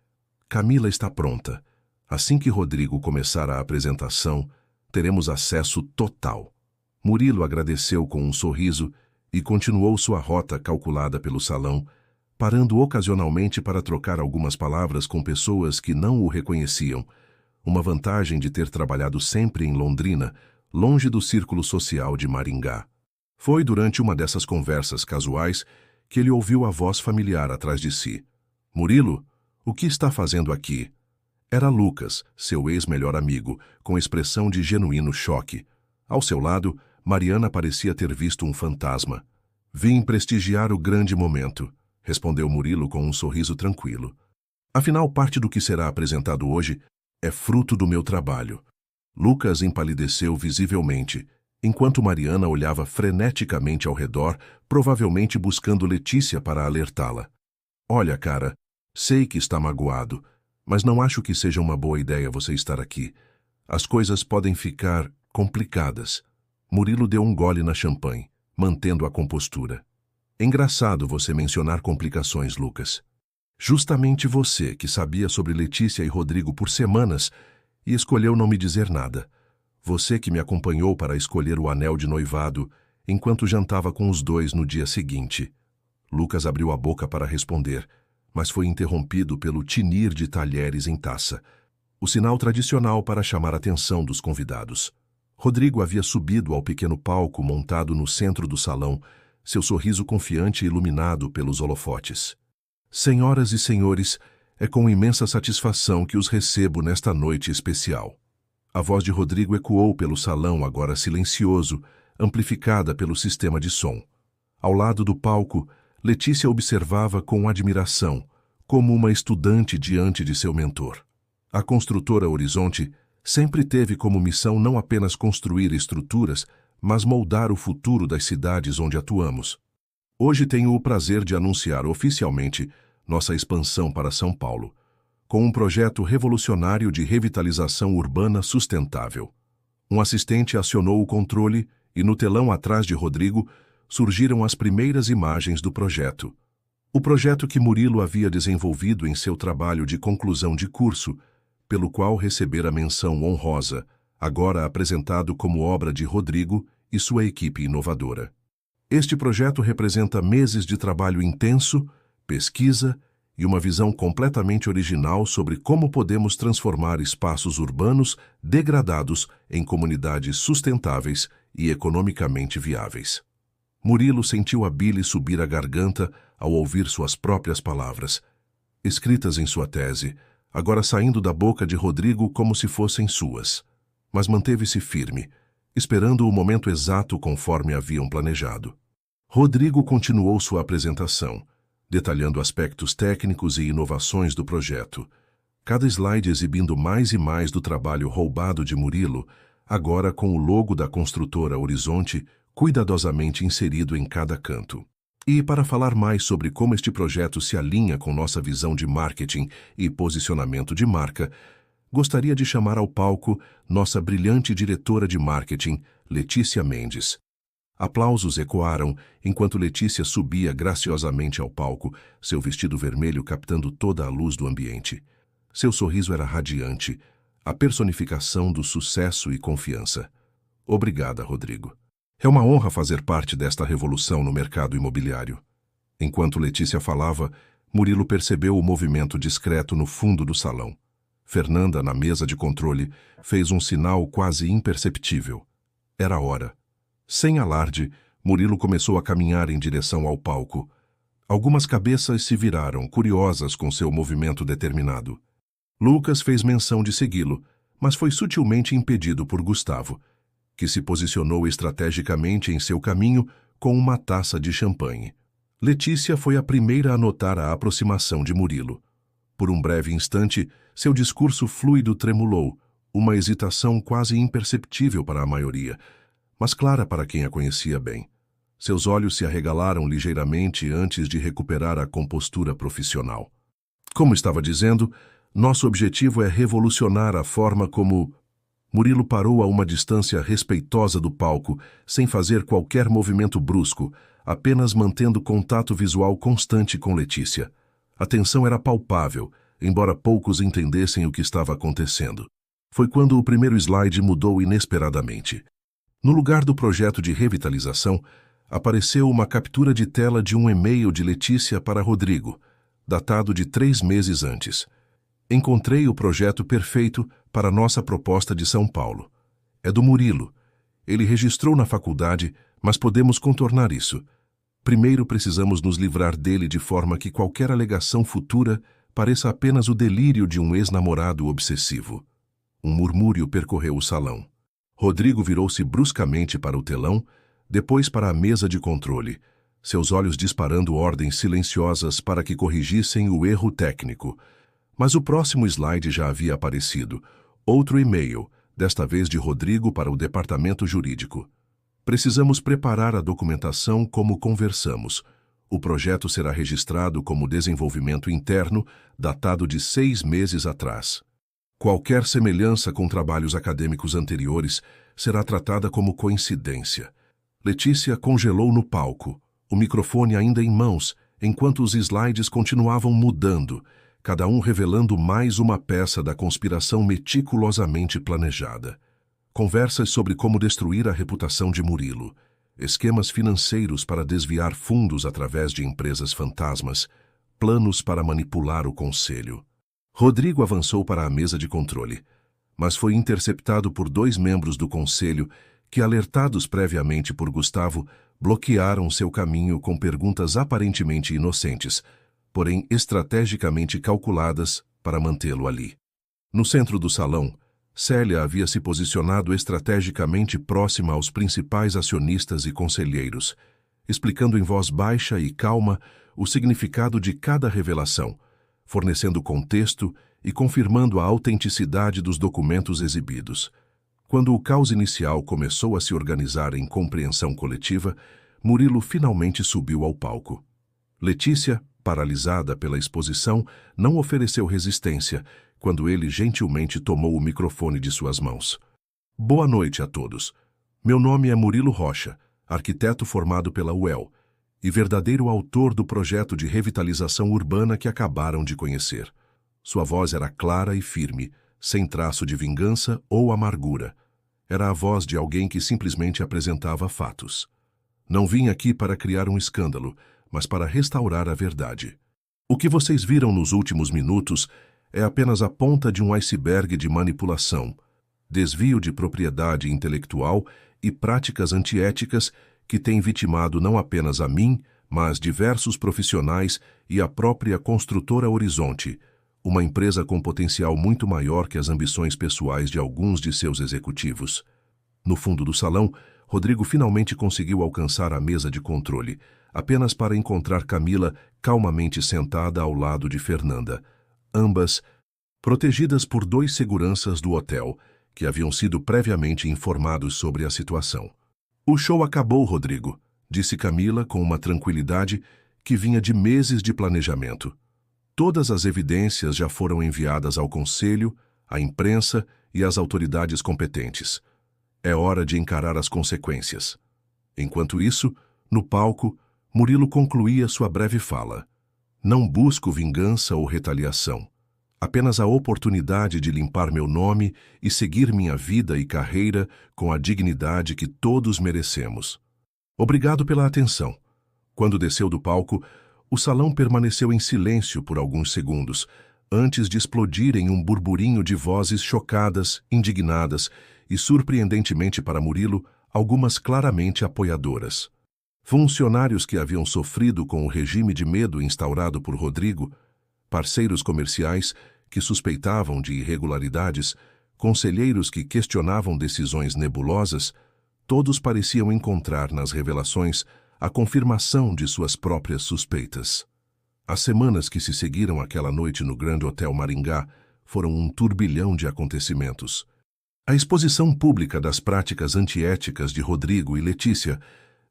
Camila está pronta. Assim que Rodrigo começar a apresentação, teremos acesso total. Murilo agradeceu com um sorriso e continuou sua rota calculada pelo salão, parando ocasionalmente para trocar algumas palavras com pessoas que não o reconheciam, uma vantagem de ter trabalhado sempre em Londrina, longe do círculo social de Maringá. Foi durante uma dessas conversas casuais que ele ouviu a voz familiar atrás de si. Murilo, o que está fazendo aqui? Era Lucas, seu ex-melhor amigo, com expressão de genuíno choque. Ao seu lado, Mariana parecia ter visto um fantasma. Vim prestigiar o grande momento, respondeu Murilo com um sorriso tranquilo. Afinal, parte do que será apresentado hoje é fruto do meu trabalho. Lucas empalideceu visivelmente, enquanto Mariana olhava freneticamente ao redor, provavelmente buscando Letícia para alertá-la. Olha, cara, sei que está magoado, mas não acho que seja uma boa ideia você estar aqui. As coisas podem ficar complicadas. Murilo deu um gole na champanhe, mantendo a compostura. Engraçado você mencionar complicações, Lucas. Justamente você, que sabia sobre Letícia e Rodrigo por semanas e escolheu não me dizer nada. Você que me acompanhou para escolher o anel de noivado enquanto jantava com os dois no dia seguinte. Lucas abriu a boca para responder, mas foi interrompido pelo tinir de talheres em taça, o sinal tradicional para chamar a atenção dos convidados. Rodrigo havia subido ao pequeno palco montado no centro do salão, seu sorriso confiante iluminado pelos holofotes. Senhoras e senhores, é com imensa satisfação que os recebo nesta noite especial. A voz de Rodrigo ecoou pelo salão, agora silencioso, amplificada pelo sistema de som. Ao lado do palco, Letícia observava com admiração, como uma estudante diante de seu mentor. A construtora Horizonte sempre teve como missão não apenas construir estruturas, mas moldar o futuro das cidades onde atuamos. Hoje tenho o prazer de anunciar oficialmente nossa expansão para São Paulo, com um projeto revolucionário de revitalização urbana sustentável. Um assistente acionou o controle e no telão atrás de Rodrigo surgiram as primeiras imagens do projeto. O projeto que Murilo havia desenvolvido em seu trabalho de conclusão de curso, pelo qual recebera menção honrosa, agora apresentado como obra de Rodrigo e sua equipe inovadora. Este projeto representa meses de trabalho intenso, pesquisa e uma visão completamente original sobre como podemos transformar espaços urbanos degradados em comunidades sustentáveis e economicamente viáveis. Murilo sentiu a bile subir a garganta ao ouvir suas próprias palavras, escritas em sua tese, agora saindo da boca de Rodrigo como se fossem suas. Mas manteve-se firme, esperando o momento exato conforme haviam planejado. Rodrigo continuou sua apresentação, detalhando aspectos técnicos e inovações do projeto, cada slide exibindo mais e mais do trabalho roubado de Murilo, agora com o logo da construtora Horizonte cuidadosamente inserido em cada canto. E para falar mais sobre como este projeto se alinha com nossa visão de marketing e posicionamento de marca, gostaria de chamar ao palco nossa brilhante diretora de marketing, Letícia Mendes. Aplausos ecoaram enquanto Letícia subia graciosamente ao palco, seu vestido vermelho captando toda a luz do ambiente. Seu sorriso era radiante, a personificação do sucesso e confiança. Obrigada, Rodrigo. É uma honra fazer parte desta revolução no mercado imobiliário. Enquanto Letícia falava, Murilo percebeu o movimento discreto no fundo do salão. Fernanda, na mesa de controle, fez um sinal quase imperceptível. Era hora. Sem alarde, Murilo começou a caminhar em direção ao palco. Algumas cabeças se viraram, curiosas com seu movimento determinado. Lucas fez menção de segui-lo, mas foi sutilmente impedido por Gustavo, que se posicionou estrategicamente em seu caminho com uma taça de champanhe. Letícia foi a primeira a notar a aproximação de Murilo. Por um breve instante, seu discurso fluido tremulou, uma hesitação quase imperceptível para a maioria, mas clara para quem a conhecia bem. Seus olhos se arregalaram ligeiramente antes de recuperar a compostura profissional. Como estava dizendo, nosso objetivo é revolucionar a forma como... Murilo parou a uma distância respeitosa do palco, sem fazer qualquer movimento brusco, apenas mantendo contato visual constante com Letícia. A tensão era palpável, embora poucos entendessem o que estava acontecendo. Foi quando o primeiro slide mudou inesperadamente. No lugar do projeto de revitalização, apareceu uma captura de tela de um e-mail de Letícia para Rodrigo, datado de 3 meses antes. Encontrei o projeto perfeito para nossa proposta de São Paulo. É do Murilo. Ele registrou na faculdade, mas podemos contornar isso. Primeiro precisamos nos livrar dele de forma que qualquer alegação futura pareça apenas o delírio de um ex-namorado obsessivo. Um murmúrio percorreu o salão. Rodrigo virou-se bruscamente para o telão, depois para a mesa de controle, seus olhos disparando ordens silenciosas para que corrigissem o erro técnico. Mas o próximo slide já havia aparecido. Outro e-mail, desta vez de Rodrigo para o departamento jurídico. Precisamos preparar a documentação como conversamos. O projeto será registrado como desenvolvimento interno, datado de 6 meses atrás. Qualquer semelhança com trabalhos acadêmicos anteriores será tratada como coincidência. Letícia congelou no palco, o microfone ainda em mãos, enquanto os slides continuavam mudando, cada um revelando mais uma peça da conspiração meticulosamente planejada. Conversas sobre como destruir a reputação de Murilo, esquemas financeiros para desviar fundos através de empresas fantasmas, planos para manipular o conselho. Rodrigo avançou para a mesa de controle, mas foi interceptado por 2 membros do conselho que, alertados previamente por Gustavo, bloquearam seu caminho com perguntas aparentemente inocentes, porém estrategicamente calculadas para mantê-lo ali. No centro do salão, Célia havia se posicionado estrategicamente próxima aos principais acionistas e conselheiros, explicando em voz baixa e calma o significado de cada revelação, fornecendo contexto e confirmando a autenticidade dos documentos exibidos. Quando o caos inicial começou a se organizar em compreensão coletiva, Murilo finalmente subiu ao palco. Letícia, paralisada pela exposição, não ofereceu resistência quando ele gentilmente tomou o microfone de suas mãos. Boa noite a todos. Meu nome é Murilo Rocha, arquiteto formado pela UEL e verdadeiro autor do projeto de revitalização urbana que acabaram de conhecer. Sua voz era clara e firme, sem traço de vingança ou amargura. Era a voz de alguém que simplesmente apresentava fatos. Não vim aqui para criar um escândalo, mas para restaurar a verdade. O que vocês viram nos últimos minutos é apenas a ponta de um iceberg de manipulação, desvio de propriedade intelectual e práticas antiéticas que têm vitimado não apenas a mim, mas diversos profissionais e a própria construtora Horizonte, uma empresa com potencial muito maior que as ambições pessoais de alguns de seus executivos. No fundo do salão, Rodrigo finalmente conseguiu alcançar a mesa de controle, apenas para encontrar Camila calmamente sentada ao lado de Fernanda, ambas protegidas por 2 seguranças do hotel, que haviam sido previamente informados sobre a situação. O show acabou, Rodrigo, disse Camila com uma tranquilidade que vinha de meses de planejamento. Todas as evidências já foram enviadas ao conselho, à imprensa e às autoridades competentes. É hora de encarar as consequências. Enquanto isso, no palco, Murilo concluía sua breve fala. Não busco vingança ou retaliação. Apenas a oportunidade de limpar meu nome e seguir minha vida e carreira com a dignidade que todos merecemos. Obrigado pela atenção. Quando desceu do palco, o salão permaneceu em silêncio por alguns segundos, antes de explodir em um burburinho de vozes chocadas, indignadas e, surpreendentemente para Murilo, algumas claramente apoiadoras. Funcionários que haviam sofrido com o regime de medo instaurado por Rodrigo, parceiros comerciais que suspeitavam de irregularidades, conselheiros que questionavam decisões nebulosas, todos pareciam encontrar nas revelações a confirmação de suas próprias suspeitas. As semanas que se seguiram àquela noite no Grande Hotel Maringá foram um turbilhão de acontecimentos. A exposição pública das práticas antiéticas de Rodrigo e Letícia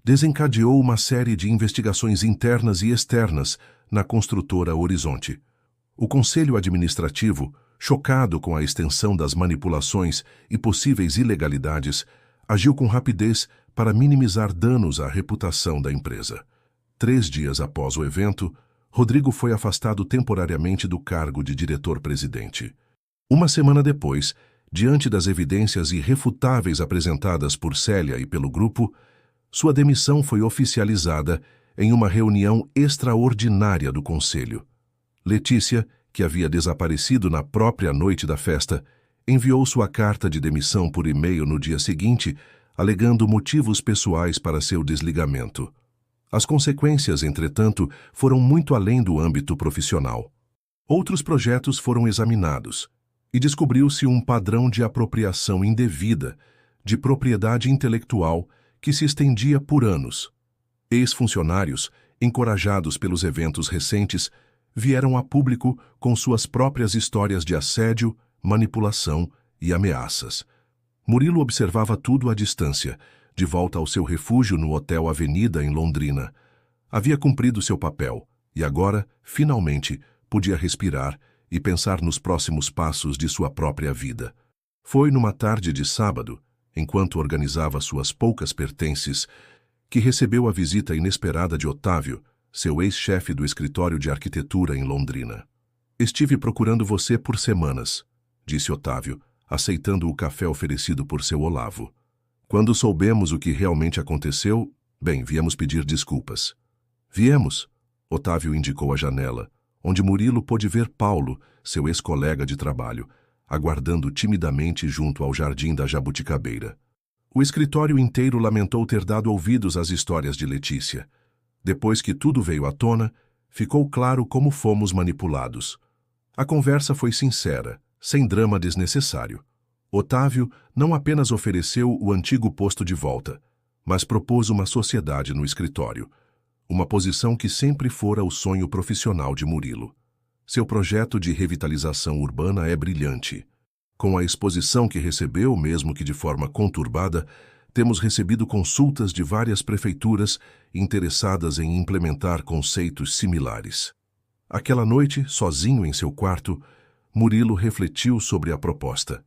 desencadeou uma série de investigações internas e externas na construtora Horizonte. O Conselho Administrativo, chocado com a extensão das manipulações e possíveis ilegalidades, agiu com rapidez para minimizar danos à reputação da empresa. 3 dias após o evento, Rodrigo foi afastado temporariamente do cargo de diretor-presidente. Uma semana depois, diante das evidências irrefutáveis apresentadas por Célia e pelo grupo, sua demissão foi oficializada em uma reunião extraordinária do Conselho. Letícia, que havia desaparecido na própria noite da festa, enviou sua carta de demissão por e-mail no dia seguinte, alegando motivos pessoais para seu desligamento. As consequências, entretanto, foram muito além do âmbito profissional. Outros projetos foram examinados e descobriu-se um padrão de apropriação indevida de propriedade intelectual que se estendia por anos. Ex-funcionários, encorajados pelos eventos recentes, vieram a público com suas próprias histórias de assédio, manipulação e ameaças. Murilo observava tudo à distância, de volta ao seu refúgio no Hotel Avenida, em Londrina. Havia cumprido seu papel e agora, finalmente, podia respirar e pensar nos próximos passos de sua própria vida. Foi numa tarde de sábado, enquanto organizava suas poucas pertences, que recebeu a visita inesperada de Otávio, seu ex-chefe do escritório de arquitetura em Londrina. "Estive procurando você por semanas", disse Otávio, aceitando o café oferecido por seu Olavo. "Quando soubemos o que realmente aconteceu, viemos pedir desculpas." "Viemos", Otávio indicou a janela, onde Murilo pôde ver Paulo, seu ex-colega de trabalho, aguardando timidamente junto ao jardim da Jabuticabeira. O escritório inteiro lamentou ter dado ouvidos às histórias de Letícia. Depois que tudo veio à tona, ficou claro como fomos manipulados. A conversa foi sincera, sem drama desnecessário. Otávio não apenas ofereceu o antigo posto de volta, mas propôs uma sociedade no escritório, uma posição que sempre fora o sonho profissional de Murilo. Seu projeto de revitalização urbana é brilhante. Com a exposição que recebeu, mesmo que de forma conturbada, temos recebido consultas de várias prefeituras interessadas em implementar conceitos similares. Aquela noite, sozinho em seu quarto, Murilo refletiu sobre a proposta.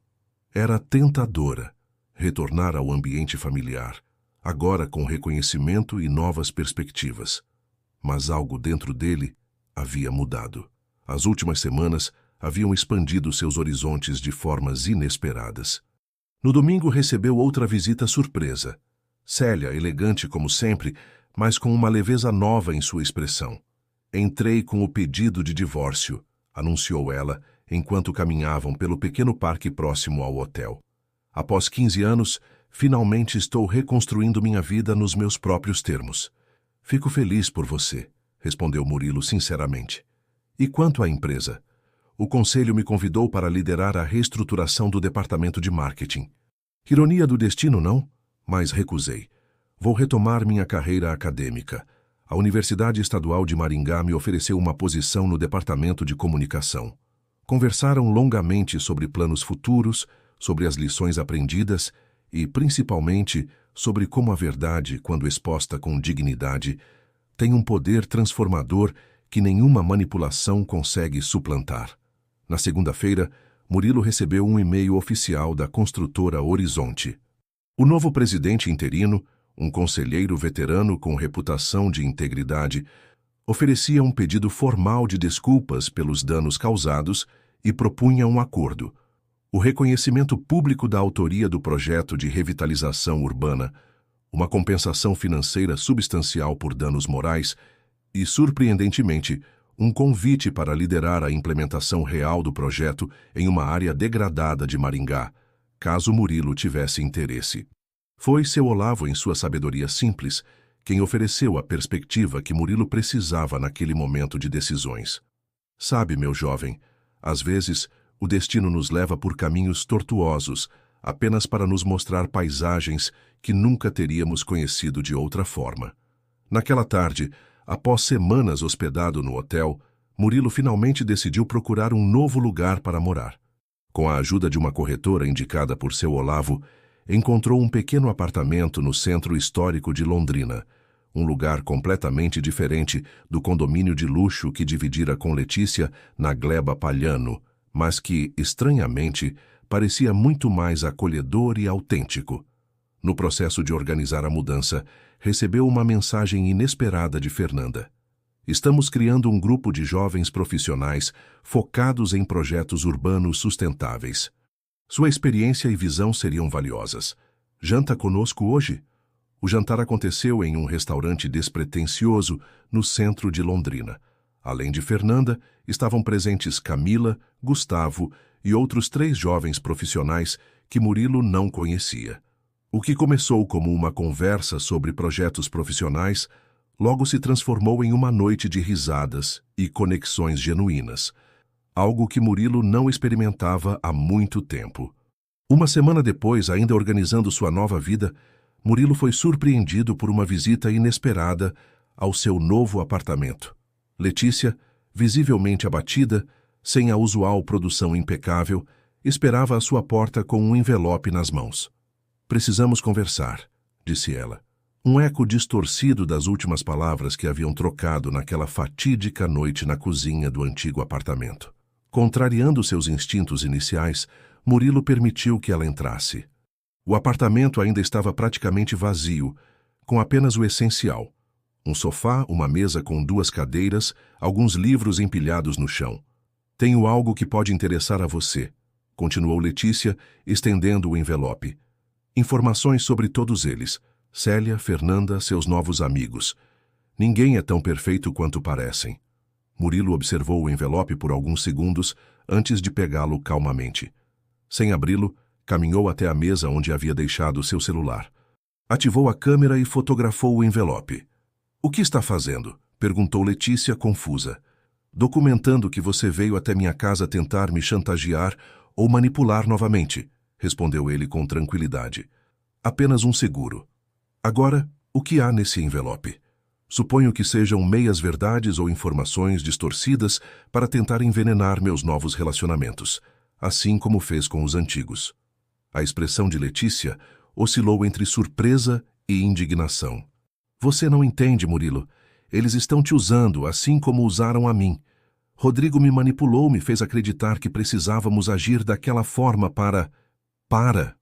Era tentadora retornar ao ambiente familiar, agora com reconhecimento e novas perspectivas. Mas algo dentro dele havia mudado. As últimas semanas haviam expandido seus horizontes de formas inesperadas. No domingo recebeu outra visita surpresa. Célia, elegante como sempre, mas com uma leveza nova em sua expressão. "Entrei com o pedido de divórcio", anunciou ela, enquanto caminhavam pelo pequeno parque próximo ao hotel. "Após 15 anos, finalmente estou reconstruindo minha vida nos meus próprios termos." "Fico feliz por você", respondeu Murilo sinceramente. "E quanto à empresa? O conselho me convidou para liderar a reestruturação do departamento de marketing. Ironia do destino, não? Mas recusei. Vou retomar minha carreira acadêmica. A Universidade Estadual de Maringá me ofereceu uma posição no departamento de comunicação." Conversaram longamente sobre planos futuros, sobre as lições aprendidas e, principalmente, sobre como a verdade, quando exposta com dignidade, tem um poder transformador que nenhuma manipulação consegue suplantar. Na segunda-feira, Murilo recebeu um e-mail oficial da construtora Horizonte. O novo presidente interino, um conselheiro veterano com reputação de integridade, oferecia um pedido formal de desculpas pelos danos causados e propunha um acordo: o reconhecimento público da autoria do projeto de revitalização urbana, uma compensação financeira substancial por danos morais e, surpreendentemente, um convite para liderar a implementação real do projeto em uma área degradada de Maringá, caso Murilo tivesse interesse. Foi seu Olavo, em sua sabedoria simples, quem ofereceu a perspectiva que Murilo precisava naquele momento de decisões. "Sabe, meu jovem, às vezes o destino nos leva por caminhos tortuosos, apenas para nos mostrar paisagens que nunca teríamos conhecido de outra forma." Naquela tarde, após semanas hospedado no hotel, Murilo finalmente decidiu procurar um novo lugar para morar. Com a ajuda de uma corretora indicada por seu Olavo, encontrou um pequeno apartamento no centro histórico de Londrina, um lugar completamente diferente do condomínio de luxo que dividira com Letícia na Gleba Palhano, mas que, estranhamente, parecia muito mais acolhedor e autêntico. No processo de organizar a mudança, recebeu uma mensagem inesperada de Fernanda. Estamos criando um grupo de jovens profissionais focados em projetos urbanos sustentáveis. Sua experiência e visão seriam valiosas. Janta conosco hoje? O jantar aconteceu em um restaurante despretensioso no centro de Londrina. Além de Fernanda, estavam presentes Camila, Gustavo e outros 3 jovens profissionais que Murilo não conhecia. O que começou como uma conversa sobre projetos profissionais, logo se transformou em uma noite de risadas e conexões genuínas, algo que Murilo não experimentava há muito tempo. Uma semana depois, ainda organizando sua nova vida, Murilo foi surpreendido por uma visita inesperada ao seu novo apartamento. Letícia, visivelmente abatida, sem a usual produção impecável, esperava à sua porta com um envelope nas mãos. "Precisamos conversar", disse ela. Um eco distorcido das últimas palavras que haviam trocado naquela fatídica noite na cozinha do antigo apartamento. Contrariando seus instintos iniciais, Murilo permitiu que ela entrasse. O apartamento ainda estava praticamente vazio, com apenas o essencial: um sofá, uma mesa com 2 cadeiras, alguns livros empilhados no chão. "Tenho algo que pode interessar a você", continuou Letícia, estendendo o envelope. "Informações sobre todos eles: Célia, Fernanda, seus novos amigos. Ninguém é tão perfeito quanto parecem." Murilo observou o envelope por alguns segundos antes de pegá-lo calmamente. Sem abri-lo, caminhou até a mesa onde havia deixado seu celular. Ativou a câmera e fotografou o envelope. "O que está fazendo?", perguntou Letícia, confusa. "Documentando que você veio até minha casa tentar me chantagear ou manipular novamente", respondeu ele com tranquilidade. "Apenas um seguro. Agora, o que há nesse envelope? Suponho que sejam meias-verdades ou informações distorcidas para tentar envenenar meus novos relacionamentos, assim como fez com os antigos." A expressão de Letícia oscilou entre surpresa e indignação. "Você não entende, Murilo. Eles estão te usando, assim como usaram a mim. Rodrigo me manipulou, me fez acreditar que precisávamos agir daquela forma para..." "Para!"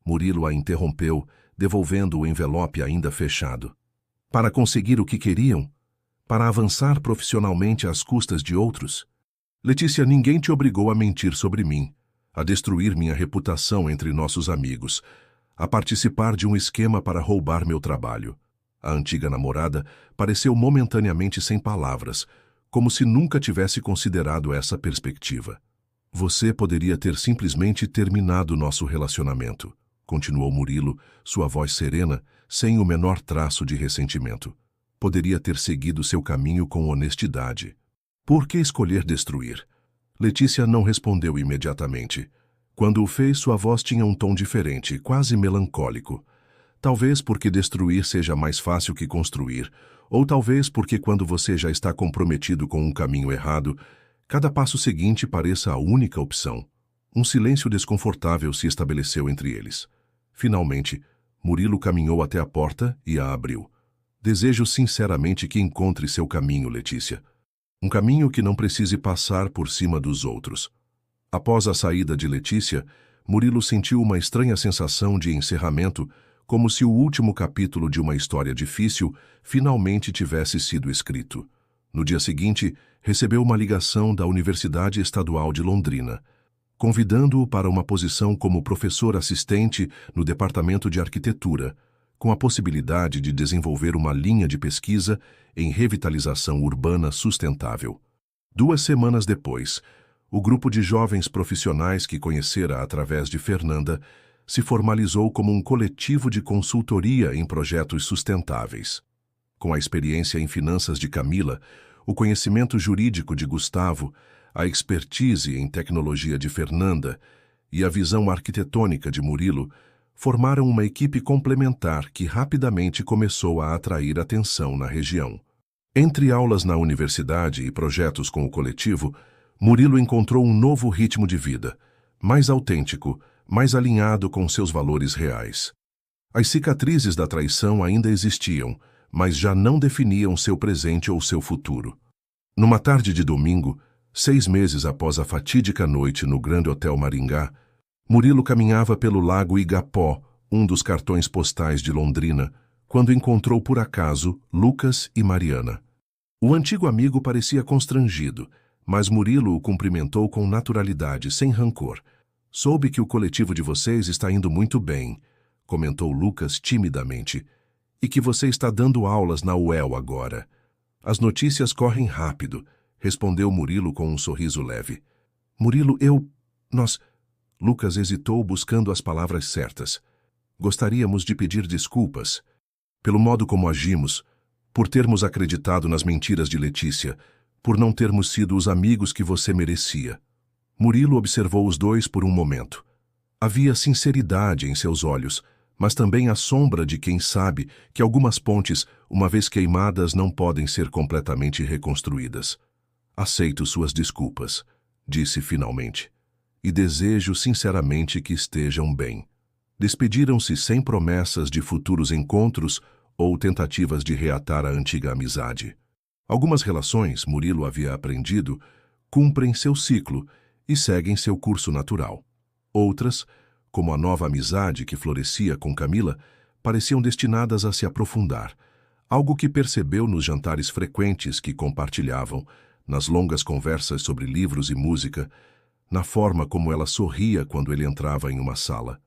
Murilo a interrompeu, devolvendo o envelope ainda fechado. "Para conseguir o que queriam? Para avançar profissionalmente às custas de outros? Letícia, ninguém te obrigou a mentir sobre mim, a destruir minha reputação entre nossos amigos, a participar de um esquema para roubar meu trabalho." A antiga namorada pareceu momentaneamente sem palavras, como se nunca tivesse considerado essa perspectiva. "Você poderia ter simplesmente terminado nosso relacionamento", continuou Murilo, sua voz serena, sem o menor traço de ressentimento. "Poderia ter seguido seu caminho com honestidade. Por que escolher destruir?" Letícia não respondeu imediatamente. Quando o fez, sua voz tinha um tom diferente, quase melancólico. Talvez porque destruir seja mais fácil que construir, ou talvez porque quando você já está comprometido com um caminho errado, cada passo seguinte pareça a única opção. Um silêncio desconfortável se estabeleceu entre eles. Finalmente, Murilo caminhou até a porta e a abriu. "Desejo sinceramente que encontre seu caminho, Letícia. Um caminho que não precise passar por cima dos outros." Após a saída de Letícia, Murilo sentiu uma estranha sensação de encerramento, como se o último capítulo de uma história difícil finalmente tivesse sido escrito. No dia seguinte, recebeu uma ligação da Universidade Estadual de Londrina, convidando-o para uma posição como professor assistente no Departamento de Arquitetura, com a possibilidade de desenvolver uma linha de pesquisa em revitalização urbana sustentável. 2 semanas depois, o grupo de jovens profissionais que conhecera através de Fernanda se formalizou como um coletivo de consultoria em projetos sustentáveis. Com a experiência em finanças de Camila, o conhecimento jurídico de Gustavo, a expertise em tecnologia de Fernanda e a visão arquitetônica de Murilo, formaram uma equipe complementar que rapidamente começou a atrair atenção na região. Entre aulas na universidade e projetos com o coletivo, Murilo encontrou um novo ritmo de vida, mais autêntico, mais alinhado com seus valores reais. As cicatrizes da traição ainda existiam, mas já não definiam seu presente ou seu futuro. Numa tarde de domingo, 6 meses após a fatídica noite no Grande Hotel Maringá, Murilo caminhava pelo Lago Igapó, um dos cartões postais de Londrina, quando encontrou por acaso Lucas e Mariana. O antigo amigo parecia constrangido, mas Murilo o cumprimentou com naturalidade, sem rancor. "Soube que o coletivo de vocês está indo muito bem", comentou Lucas timidamente, "e que você está dando aulas na UEL agora." "As notícias correm rápido", respondeu Murilo com um sorriso leve. "Murilo, nós... Lucas hesitou buscando as palavras certas. "Gostaríamos de pedir desculpas pelo modo como agimos, por termos acreditado nas mentiras de Letícia, por não termos sido os amigos que você merecia." Murilo observou os dois por um momento. Havia sinceridade em seus olhos, mas também a sombra de quem sabe que algumas pontes, uma vez queimadas, não podem ser completamente reconstruídas. "Aceito suas desculpas", disse finalmente, "e desejo sinceramente que estejam bem." Despediram-se sem promessas de futuros encontros ou tentativas de reatar a antiga amizade. Algumas relações, Murilo havia aprendido, cumprem seu ciclo e seguem seu curso natural. Outras, como a nova amizade que florescia com Camila, pareciam destinadas a se aprofundar, algo que percebeu nos jantares frequentes que compartilhavam, nas longas conversas sobre livros e música, na forma como ela sorria quando ele entrava em uma sala.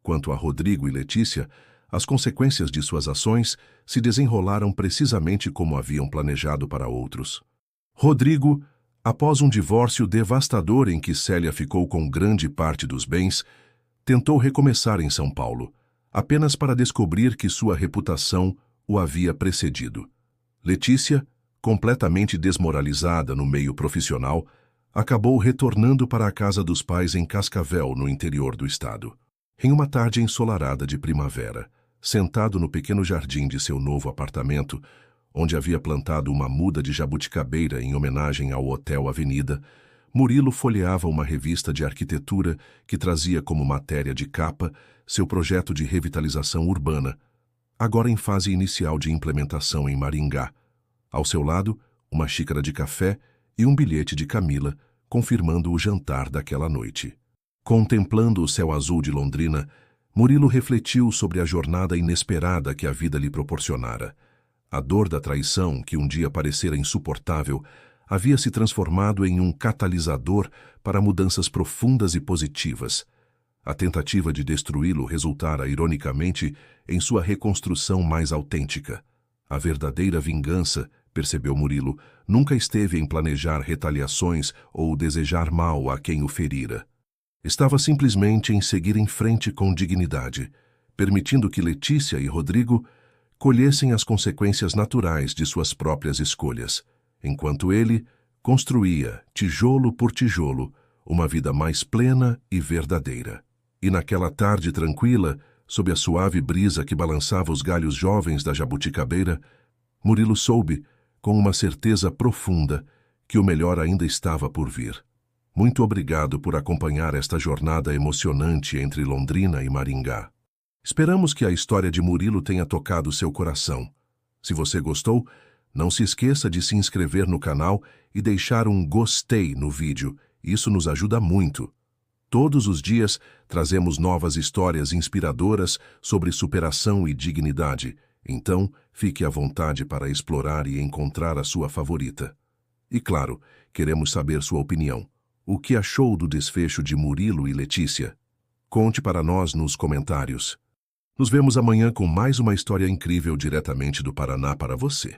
Quanto a Rodrigo e Letícia, as consequências de suas ações se desenrolaram precisamente como haviam planejado para outros. Rodrigo, após um divórcio devastador em que Célia ficou com grande parte dos bens, tentou recomeçar em São Paulo, apenas para descobrir que sua reputação o havia precedido. Letícia, completamente desmoralizada no meio profissional, acabou retornando para a casa dos pais em Cascavel, no interior do estado. Em uma tarde ensolarada de primavera, sentado no pequeno jardim de seu novo apartamento, onde havia plantado uma muda de jabuticabeira em homenagem ao Hotel Avenida, Murilo folheava uma revista de arquitetura que trazia como matéria de capa seu projeto de revitalização urbana, agora em fase inicial de implementação em Maringá. Ao seu lado, uma xícara de café e um bilhete de Camila, confirmando o jantar daquela noite. Contemplando o céu azul de Londrina, Murilo refletiu sobre a jornada inesperada que a vida lhe proporcionara. A dor da traição, que um dia parecera insuportável, havia se transformado em um catalisador para mudanças profundas e positivas. A tentativa de destruí-lo resultara, ironicamente, em sua reconstrução mais autêntica. A verdadeira vingança, percebeu Murilo, nunca esteve em planejar retaliações ou desejar mal a quem o ferira. Estava simplesmente em seguir em frente com dignidade, permitindo que Letícia e Rodrigo colhessem as consequências naturais de suas próprias escolhas, enquanto ele construía, tijolo por tijolo, uma vida mais plena e verdadeira. E naquela tarde tranquila, sob a suave brisa que balançava os galhos jovens da jabuticabeira, Murilo soube, com uma certeza profunda, que o melhor ainda estava por vir. Muito obrigado por acompanhar esta jornada emocionante entre Londrina e Maringá. Esperamos que a história de Murilo tenha tocado seu coração. Se você gostou, não se esqueça de se inscrever no canal e deixar um gostei no vídeo. Isso nos ajuda muito. Todos os dias trazemos novas histórias inspiradoras sobre superação e dignidade. Então, fique à vontade para explorar e encontrar a sua favorita. E claro, queremos saber sua opinião. O que achou do desfecho de Murilo e Letícia? Conte para nós nos comentários. Nos vemos amanhã com mais uma história incrível diretamente do Paraná para você.